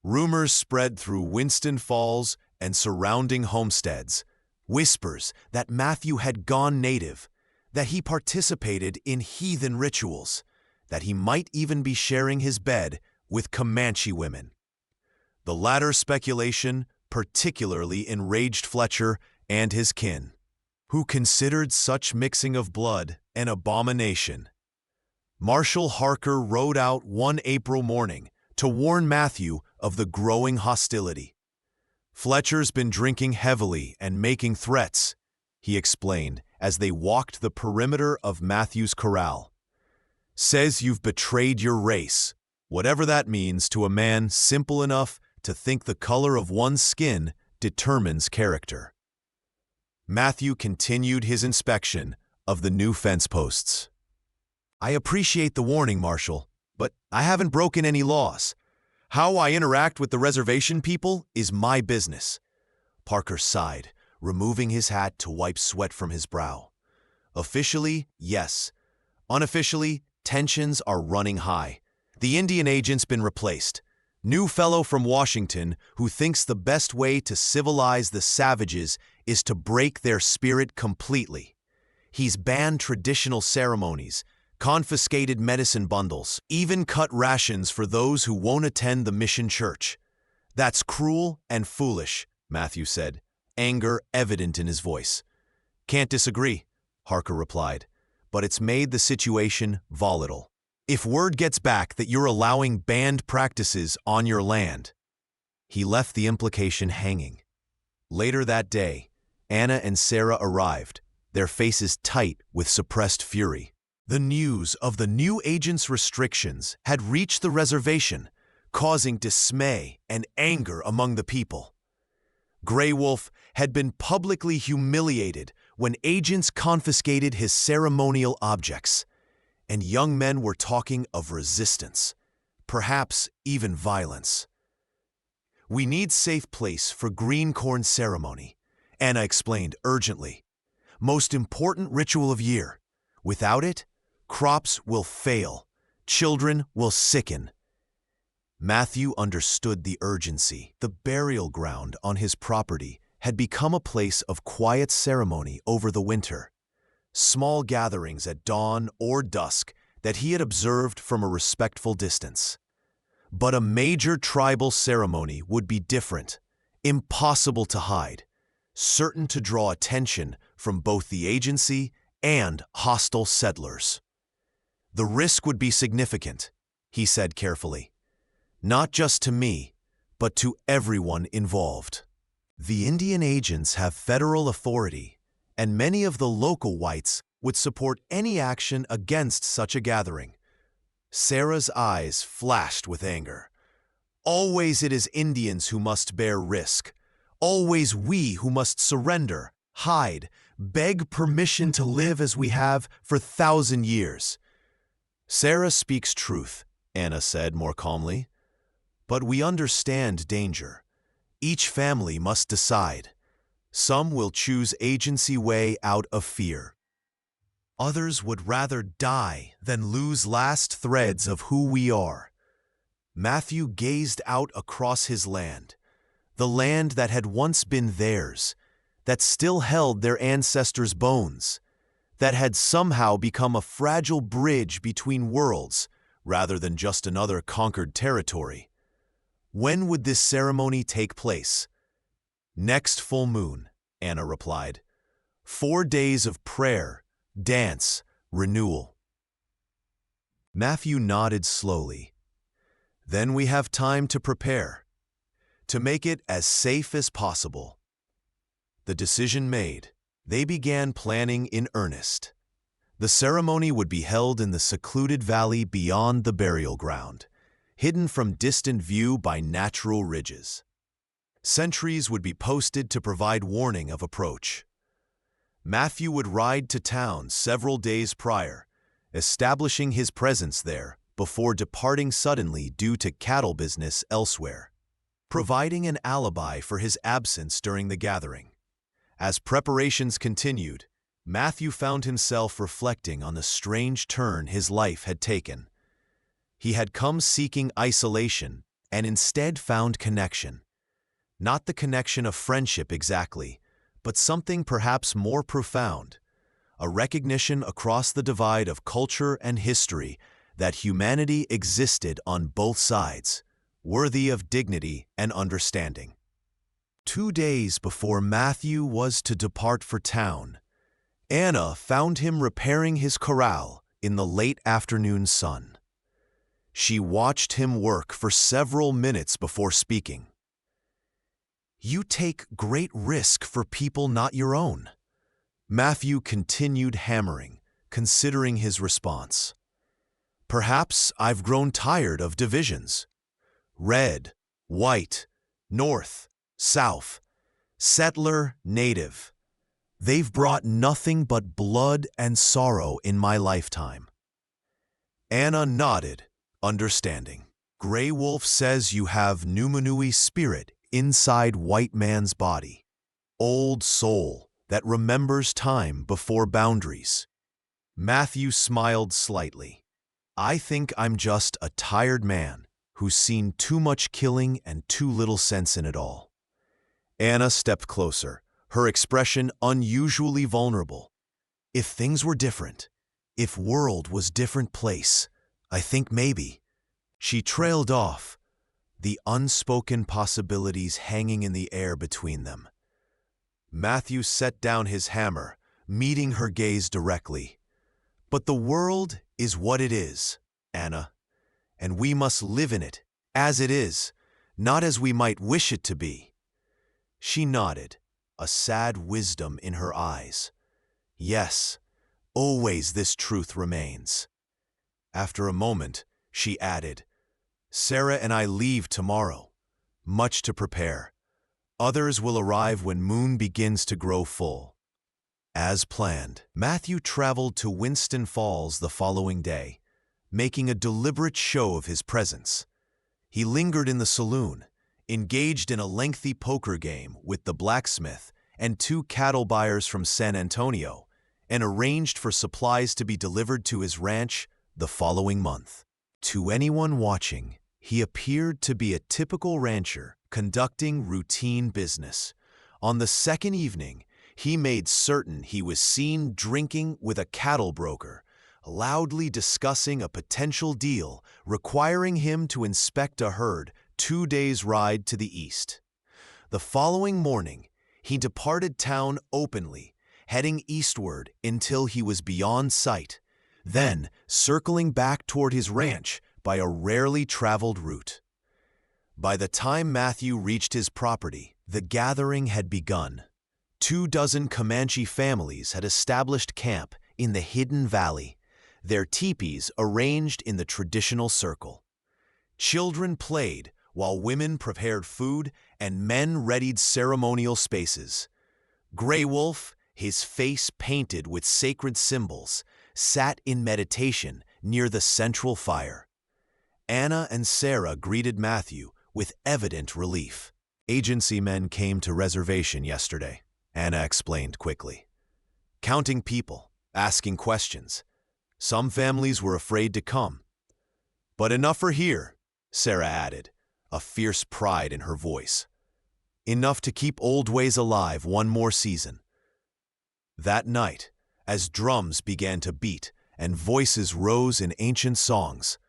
Rumors spread through Winston Falls and surrounding homesteads, whispers that Matthew had gone native, that he participated in heathen rituals, that he might even be sharing his bed with Comanche women. The latter speculation particularly enraged Fletcher and his kin, who considered such mixing of blood an abomination. Marshal Harker rode out one April morning to warn Matthew of the growing hostility. "Fletcher's been drinking heavily and making threats," he explained as they walked the perimeter of Matthew's corral. "Says you've betrayed your race, whatever that means to a man simple enough to think the color of one's skin determines character." Matthew continued his inspection of the new fence posts. "I appreciate the warning, Marshal, but I haven't broken any laws. How I interact with the reservation people is my business." Parker sighed, removing his hat to wipe sweat from his brow. "Officially, yes. Unofficially, tensions are running high. The Indian agent's been replaced. New fellow from Washington who thinks the best way to civilize the savages is to break their spirit completely. He's banned traditional ceremonies, confiscated medicine bundles, even cut rations for those who won't attend the mission church. That's cruel and foolish," Matthew said, anger evident in his voice. "Can't disagree," Harker replied, "but it's made the situation volatile. If word gets back that you're allowing banned practices on your land..." He left the implication hanging. Later that day, Anna and Sarah arrived, their faces tight with suppressed fury. The news of the new agent's restrictions had reached the reservation, causing dismay and anger among the people. Grey Wolf had been publicly humiliated when agents confiscated his ceremonial objects, and young men were talking of resistance, perhaps even violence. "We need safe place for green corn ceremony," Anna explained urgently. "Most important ritual of year. Without it, crops will fail, children will sicken." Matthew understood the urgency. The burial ground on his property had become a place of quiet ceremony over the winter. Small gatherings at dawn or dusk that he had observed from a respectful distance. But a major tribal ceremony would be different, impossible to hide, certain to draw attention from both the agency and hostile settlers. "The risk would be significant," he said carefully. "Not just to me, but to everyone involved. The Indian agents have federal authority, and many of the local whites would support any action against such a gathering." Sarah's eyes flashed with anger. "Always it is Indians who must bear risk. Always we who must surrender, hide, beg permission to live as we have for 1,000 years. "Sarah speaks truth," Anna said more calmly. "But we understand danger. Each family must decide. Some will choose agency way out of fear. Others would rather die than lose last threads of who we are." Matthew gazed out across his land, the land that had once been theirs, that still held their ancestors' bones, that had somehow become a fragile bridge between worlds rather than just another conquered territory. When would this ceremony take place? Next full moon, Anna replied. 4 days of prayer, dance, renewal. Matthew nodded slowly. Then we have time to prepare, to make it as safe as possible. The decision made, they began planning in earnest. The ceremony would be held in the secluded valley beyond the burial ground, hidden from distant view by natural ridges. Sentries would be posted to provide warning of approach. Matthew would ride to town several days prior, establishing his presence there before departing suddenly due to cattle business elsewhere, providing an alibi for his absence during the gathering. As preparations continued, Matthew found himself reflecting on the strange turn his life had taken. He had come seeking isolation and instead found connection. Not the connection of friendship exactly, but something perhaps more profound, a recognition across the divide of culture and history that humanity existed on both sides, worthy of dignity and understanding. 2 days before Matthew was to depart for town, Anna found him repairing his corral in the late afternoon sun. She watched him work for several minutes before speaking. "You take great risk for people not your own." Matthew continued hammering, considering his response. "Perhaps I've grown tired of divisions. Red, white, north, south, settler, native. They've brought nothing but blood and sorrow in my lifetime." Anna nodded, understanding. "Grey Wolf says you have Numenui spirit inside white man's body. Old soul that remembers time before boundaries." Matthew smiled slightly. "I think I'm just a tired man who's seen too much killing and too little sense in it all." Anna stepped closer, her expression unusually vulnerable. "If things were different, if world was different place, I think maybe." She trailed off, the unspoken possibilities hanging in the air between them. Matthew set down his hammer, meeting her gaze directly. "But the world is what it is, Anna, and we must live in it as it is, not as we might wish it to be." She nodded, a sad wisdom in her eyes. "Yes, always this truth remains." After a moment, she added, "Sarah and I leave tomorrow. Much to prepare. Others will arrive when moon begins to grow full." As planned, Matthew traveled to Winston Falls the following day, making a deliberate show of his presence. He lingered in the saloon, engaged in a lengthy poker game with the blacksmith and 2 cattle buyers from San Antonio, and arranged for supplies to be delivered to his ranch the following month. To anyone watching, he appeared to be a typical rancher conducting routine business. On the second evening, he made certain he was seen drinking with a cattle broker, loudly discussing a potential deal requiring him to inspect a herd 2 days' ride to the east. The following morning, he departed town openly, heading eastward until he was beyond sight, then circling back toward his ranch by a rarely traveled route. By the time Matthew reached his property, the gathering had begun. 24 Comanche families had established camp in the hidden valley, their teepees arranged in the traditional circle. Children played while women prepared food and men readied ceremonial spaces. Grey Wolf, his face painted with sacred symbols, sat in meditation near the central fire. Anna and Sarah greeted Matthew with evident relief. "Agency men came to reservation yesterday," Anna explained quickly. "Counting people, asking questions. Some families were afraid to come. But enough are here," Sarah added, a fierce pride in her voice. "Enough to keep old ways alive one more season." That night, as drums began to beat and voices rose in ancient songs.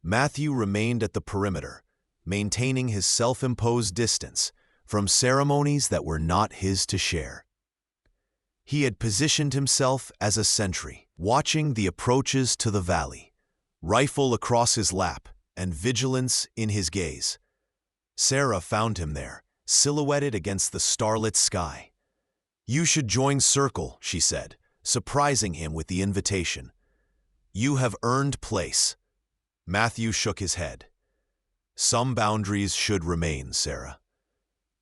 Matthew remained at the perimeter, maintaining his self-imposed distance from ceremonies that were not his to share. He had positioned himself as a sentry, watching the approaches to the valley, rifle across his lap and vigilance in his gaze. Sarah found him there, silhouetted against the starlit sky. "You should join Circle," she said, surprising him with the invitation. "You have earned place." Matthew shook his head. "Some boundaries should remain, Sarah.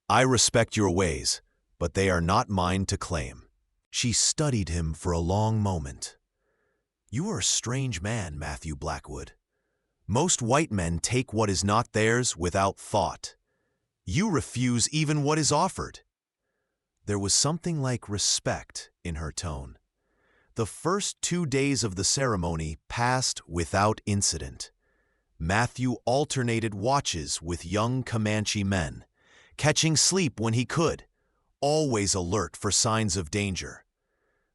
I respect your ways, but they are not mine to claim." She studied him for a long moment. "You are a strange man, Matthew Blackwood. Most white men take what is not theirs without thought. You refuse even what is offered." There was something like respect in her tone. The first 2 days of the ceremony passed without incident. Matthew alternated watches with young Comanche men, catching sleep when he could, always alert for signs of danger.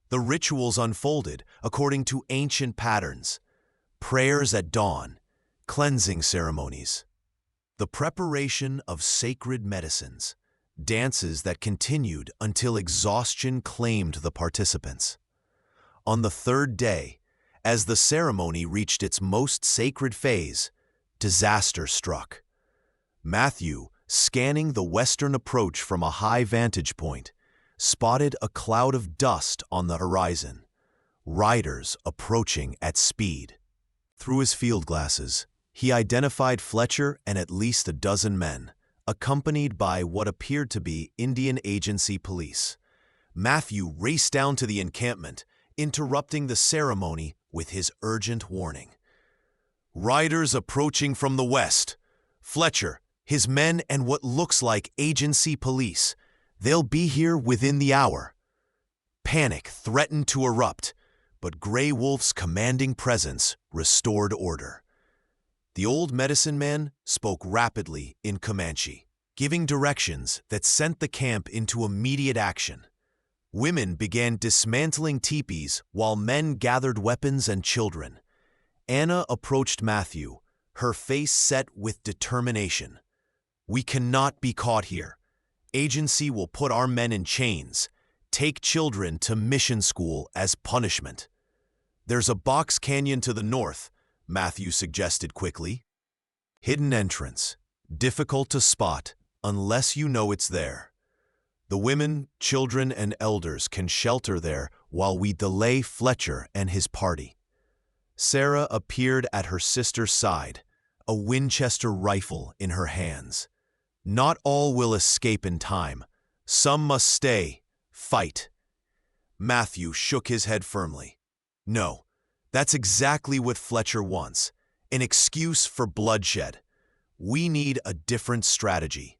The rituals unfolded according to ancient patterns: prayers at dawn, cleansing ceremonies, the preparation of sacred medicines, dances that continued until exhaustion claimed the participants. On the 3rd day, as the ceremony reached its most sacred phase, disaster struck. Matthew, scanning the western approach from a high vantage point, spotted a cloud of dust on the horizon, riders approaching at speed. Through his field glasses, he identified Fletcher and at least a dozen men, accompanied by what appeared to be Indian Agency police. Matthew raced down to the encampment, interrupting the ceremony with his urgent warning. "Riders approaching from the west. Fletcher, his men, and what looks like agency police. They'll be here within the hour." Panic threatened to erupt, but Grey Wolf's commanding presence restored order. The old medicine man spoke rapidly in Comanche, giving directions that sent the camp into immediate action. Women began dismantling teepees while men gathered weapons and children. Anna approached Matthew, her face set with determination. "We cannot be caught here. Agency will put our men in chains, take children to mission school as punishment." "There's a box canyon to the north," Matthew suggested quickly. "Hidden entrance, difficult to spot unless you know it's there. The women, children, and elders can shelter there while we delay Fletcher and his party." Sarah appeared at her sister's side, a Winchester rifle in her hands. "Not all will escape in time. Some must stay, fight." Matthew shook his head firmly. "No, that's exactly what Fletcher wants, an excuse for bloodshed. We need a different strategy."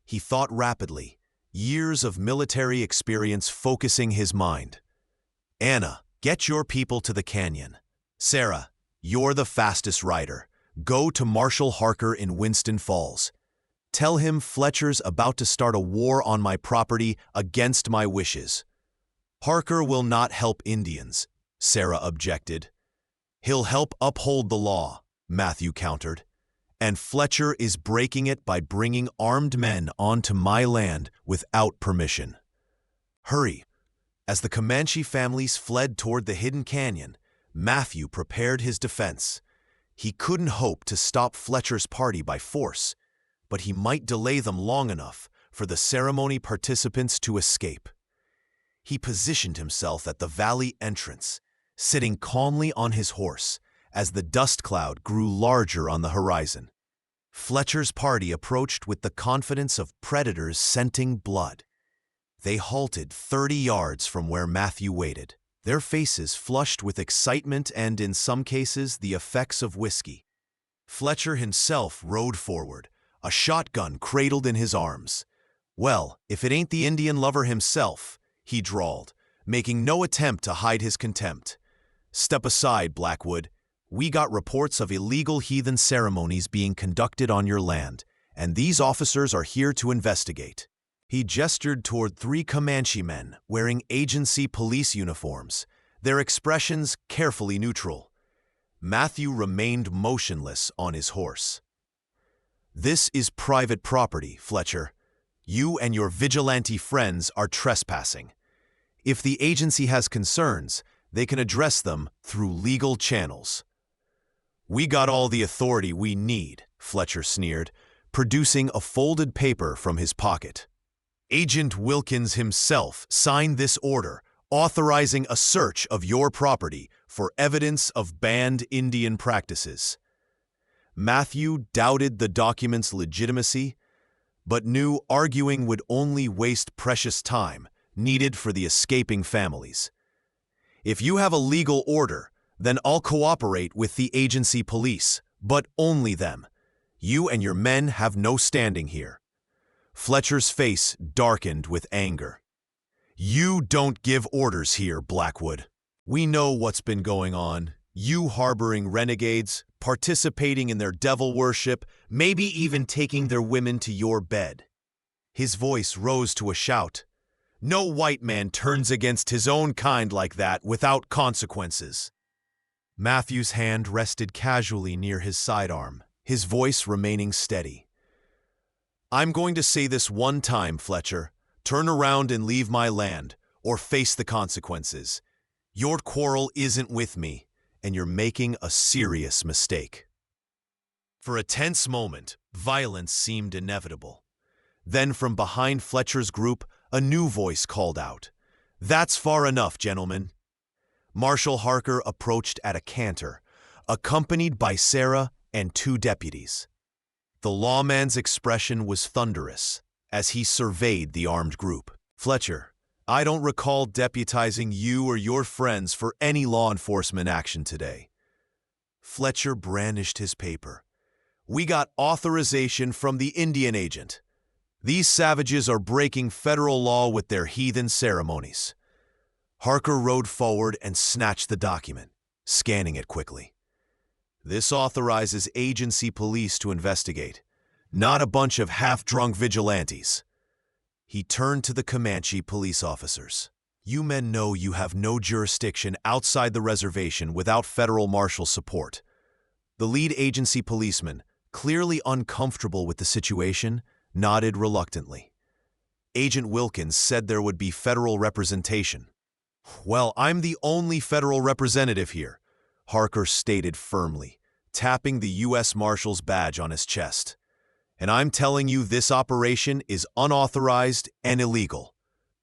He thought rapidly, years of military experience focusing his mind. "Anna, get your people to the canyon. Sarah, you're the fastest rider. Go to Marshal Harker in Winston Falls. Tell him Fletcher's about to start a war on my property against my wishes." "Harker will not help Indians," Sarah objected. "He'll help uphold the law," Matthew countered. "And Fletcher is breaking it by bringing armed men onto my land without permission." "Hurry." As the Comanche families fled toward the hidden canyon, Matthew prepared his defense. He couldn't hope to stop Fletcher's party by force, but he might delay them long enough for the ceremony participants to escape. He positioned himself at the valley entrance, sitting calmly on his horse as the dust cloud grew larger on the horizon. Fletcher's party approached with the confidence of predators scenting blood. They halted 30 yards from where Matthew waited, their faces flushed with excitement and, in some cases, the effects of whiskey. Fletcher himself rode forward, a shotgun cradled in his arms. "Well, if it ain't the Indian lover himself," he drawled, making no attempt to hide his contempt. "Step aside, Blackwood. We got reports of illegal heathen ceremonies being conducted on your land, and these officers are here to investigate." He gestured toward 3 Comanche men wearing agency police uniforms, their expressions carefully neutral. Matthew remained motionless on his horse. "This is private property, Fletcher. You and your vigilante friends are trespassing. If the agency has concerns, they can address them through legal channels." "We got all the authority we need," Fletcher sneered, producing a folded paper from his pocket. "Agent Wilkins himself signed this order, authorizing a search of your property for evidence of banned Indian practices." Matthew doubted the document's legitimacy, but knew arguing would only waste precious time needed for the escaping families. "If you have a legal order, then I'll cooperate with the agency police, but only them. You and your men have no standing here." Fletcher's face darkened with anger. "You don't give orders here, Blackwood. We know what's been going on. You harboring renegades, participating in their devil worship, maybe even taking their women to your bed." His voice rose to a shout. "No white man turns against his own kind like that without consequences." Matthew's hand rested casually near his sidearm, his voice remaining steady. "I'm going to say this one time, Fletcher. Turn around and leave my land, or face the consequences. Your quarrel isn't with me, and you're making a serious mistake." For a tense moment, violence seemed inevitable. Then from behind Fletcher's group, a new voice called out, "That's far enough, gentlemen." Marshal Harker approached at a canter, accompanied by Sarah and 2 deputies. The lawman's expression was thunderous as he surveyed the armed group. "Fletcher, I don't recall deputizing you or your friends for any law enforcement action today." Fletcher brandished his paper. "We got authorization from the Indian agent. These savages are breaking federal law with their heathen ceremonies." Harker rode forward and snatched the document, scanning it quickly. "This authorizes agency police to investigate, not a bunch of half-drunk vigilantes." He turned to the Comanche police officers. "You men know you have no jurisdiction outside the reservation without federal marshal support." The lead agency policeman, clearly uncomfortable with the situation, nodded reluctantly. Agent Wilkins said there would be federal representation. "Well, I'm the only federal representative here," Harker stated firmly, tapping the U.S. Marshal's badge on his chest. "And I'm telling you this operation is unauthorized and illegal."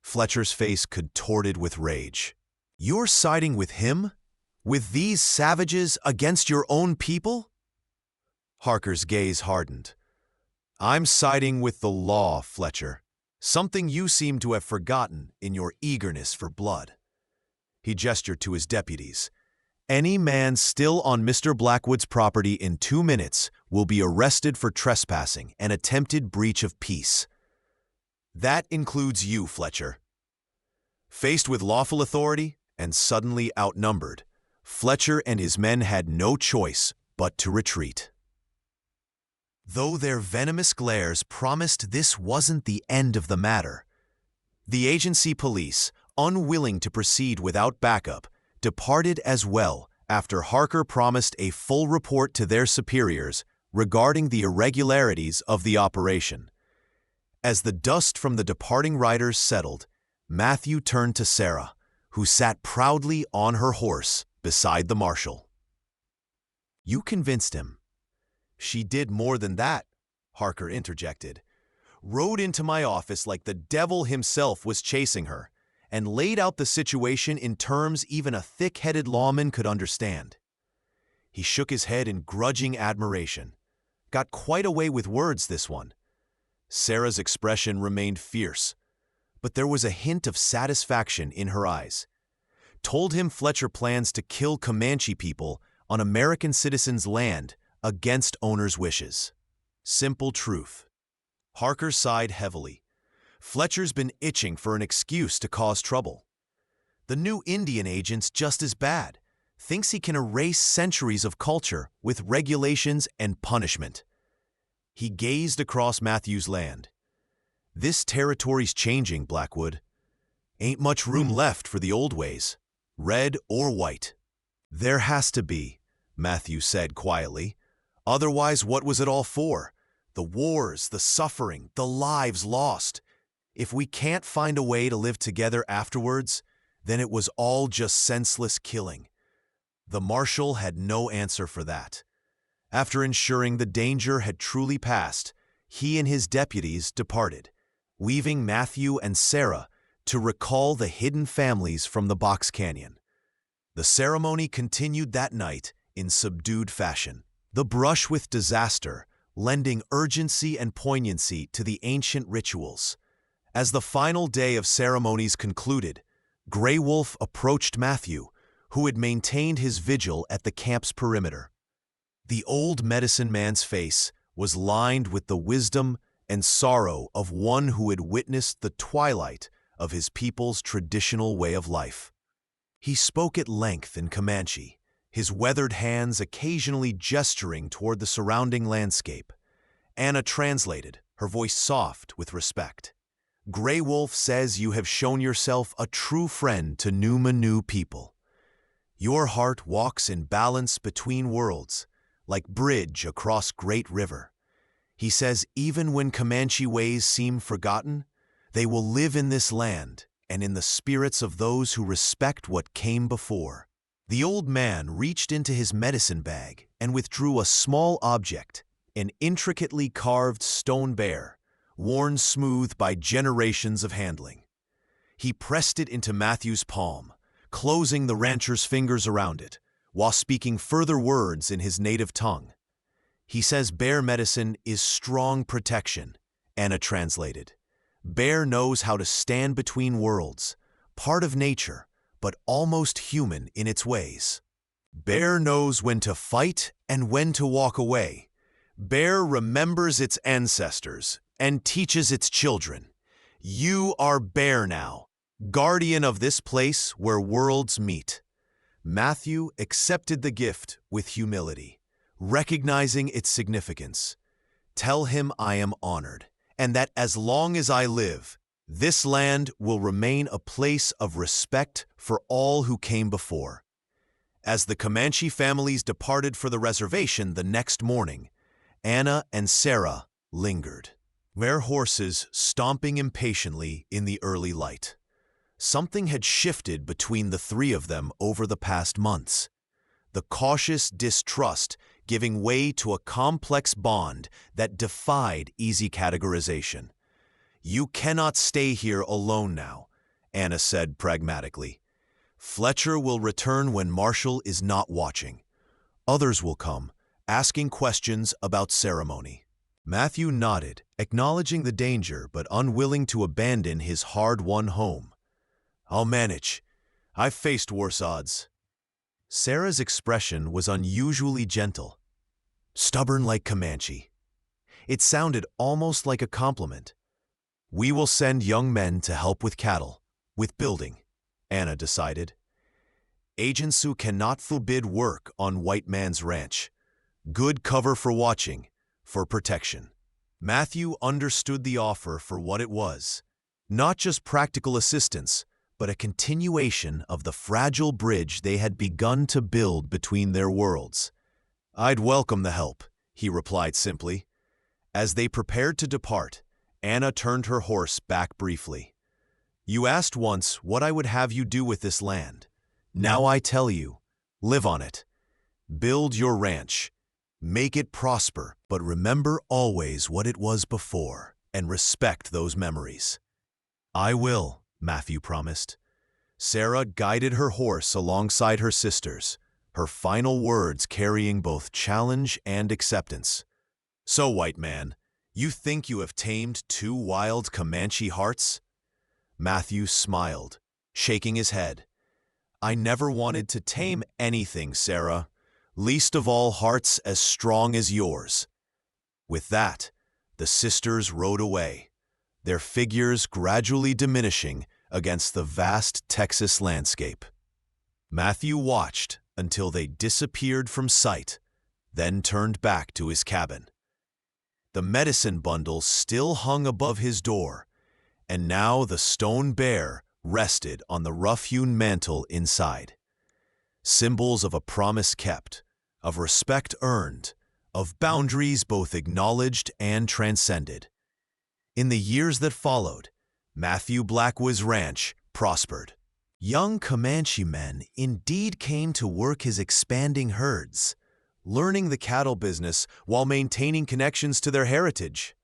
Fletcher's face contorted with rage. "You're siding with him? With these savages against your own people?" Harker's gaze hardened. "I'm siding with the law, Fletcher, something you seem to have forgotten in your eagerness for blood." He gestured to his deputies. "Any man still on Mr. Blackwood's property in 2 minutes will be arrested for trespassing and attempted breach of peace. That includes you, Fletcher." Faced with lawful authority and suddenly outnumbered, Fletcher and his men had no choice but to retreat. Though their venomous glares promised this wasn't the end of the matter, the agency police, unwilling to proceed without backup, departed as well after Harker promised a full report to their superiors regarding the irregularities of the operation. As the dust from the departing riders settled, Matthew turned to Sarah, who sat proudly on her horse beside the marshal. "You convinced him." "She did more than that," Harker interjected. "Rode into my office like the devil himself was chasing her, and laid out the situation in terms even a thick-headed lawman could understand." He shook his head in grudging admiration. Got quite away with words, this one. Sarah's expression remained fierce, but there was a hint of satisfaction in her eyes. Told him Fletcher plans to kill Comanche people on American citizens' land against owners' wishes. Simple truth. Harker sighed heavily. Fletcher's been itching for an excuse to cause trouble. The new Indian agent's just as bad. Thinks he can erase centuries of culture with regulations and punishment. He gazed across Matthew's land. "This territory's changing, Blackwood. Ain't much room left for the old ways." red or white. There has to be, Matthew said quietly. Otherwise, what was it all for? The wars, the suffering, the lives lost. If we can't find a way to live together afterwards, then it was all just senseless killing. The marshal had no answer for that. After ensuring the danger had truly passed, he and his deputies departed, leaving Matthew and Sarah to recall the hidden families from the Box Canyon. The ceremony continued that night in subdued fashion, the brush with disaster lending urgency and poignancy to the ancient rituals. As the final day of ceremonies concluded, Grey Wolf approached Matthew, who had maintained his vigil at the camp's perimeter. The old medicine man's face was lined with the wisdom and sorrow of one who had witnessed the twilight of his people's traditional way of life. He spoke at length in Comanche, his weathered hands occasionally gesturing toward the surrounding landscape. Anna translated, her voice soft with respect. Grey Wolf says you have shown yourself a true friend to New people. Your heart walks in balance between worlds, like bridge across great river. He says even when Comanche ways seem forgotten, they will live in this land and in the spirits of those who respect what came before. The old man reached into his medicine bag and withdrew a small object, an intricately carved stone bear, worn smooth by generations of handling. He pressed it into Matthew's palm, closing the rancher's fingers around it, while speaking further words in his native tongue. He says bear medicine is strong protection, Anna translated. Bear knows how to stand between worlds, part of nature, but almost human in its ways. Bear knows when to fight and when to walk away. Bear remembers its ancestors and teaches its children. You are Bear now, guardian of this place where worlds meet. Matthew accepted the gift with humility, recognizing its significance. Tell him I am honored, and that as long as I live, this land will remain a place of respect for all who came before. As the Comanche families departed for the reservation the next morning, Anna and Sarah lingered, their horses stomping impatiently in the early light. Something had shifted between the three of them over the past months, the cautious distrust giving way to a complex bond that defied easy categorization. You cannot stay here alone now, Anna said pragmatically. Fletcher will return when Marshall is not watching. Others will come, asking questions about ceremony. Matthew nodded, acknowledging the danger but unwilling to abandon his hard-won home. I'll manage. I've faced worse odds. Sarah's expression was unusually gentle, stubborn like Comanche. It sounded almost like a compliment. We will send young men to help with cattle, with building, Anna decided. Agents who cannot forbid work on white man's ranch. Good cover for watching, for protection. Matthew understood the offer for what it was. Not just practical assistance, but a continuation of the fragile bridge they had begun to build between their worlds. I'd welcome the help, he replied simply. As they prepared to depart, Anna turned her horse back briefly. You asked once what I would have you do with this land. Now I tell you, live on it. Build your ranch. Make it prosper, but remember always what it was before and respect those memories. I will, Matthew promised. Sarah guided her horse alongside her sisters, her final words carrying both challenge and acceptance. So, white man, you think you have tamed 2 wild Comanche hearts? Matthew smiled, shaking his head. I never wanted to tame anything, Sarah, least of all hearts as strong as yours. With that, the sisters rode away, their figures gradually diminishing against the vast Texas landscape. Matthew watched until they disappeared from sight, then turned back to his cabin. The medicine bundle still hung above his door, and now the stone bear rested on the rough-hewn mantle inside. Symbols of a promise kept, of respect earned, of boundaries both acknowledged and transcended. In the years that followed, Matthew Blackwood's ranch prospered. Young Comanche men indeed came to work his expanding herds, learning the cattle business while maintaining connections to their heritage.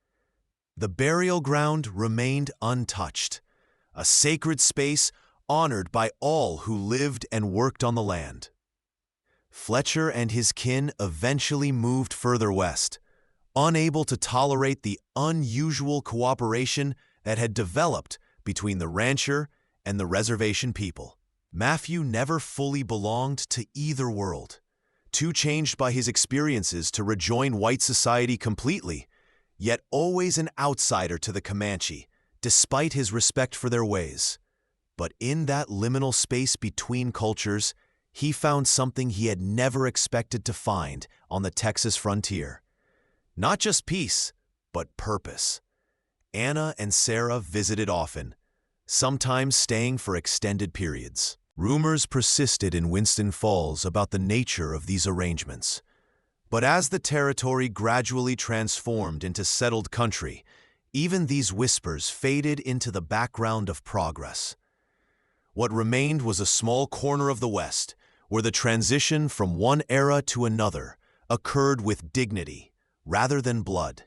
The burial ground remained untouched, a sacred space honored by all who lived and worked on the land. Fletcher and his kin eventually moved further west, unable to tolerate the unusual cooperation that had developed between the rancher and the reservation people. Matthew never fully belonged to either world, too changed by his experiences to rejoin white society completely, yet always an outsider to the Comanche, despite his respect for their ways. But in that liminal space between cultures, he found something he had never expected to find on the Texas frontier. Not just peace, but purpose. Anna and Sarah visited often, sometimes staying for extended periods. Rumors persisted in Winston Falls about the nature of these arrangements. But as the territory gradually transformed into settled country, even these whispers faded into the background of progress. What remained was a small corner of the West, where the transition from one era to another occurred with dignity rather than blood,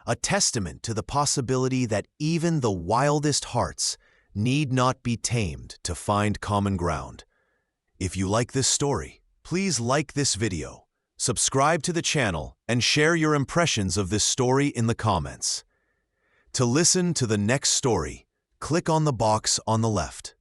a testament to the possibility that even the wildest hearts need not be tamed to find common ground. If you like this story, please like this video, subscribe to the channel, and share your impressions of this story in the comments. To listen to the next story, click on the box on the left.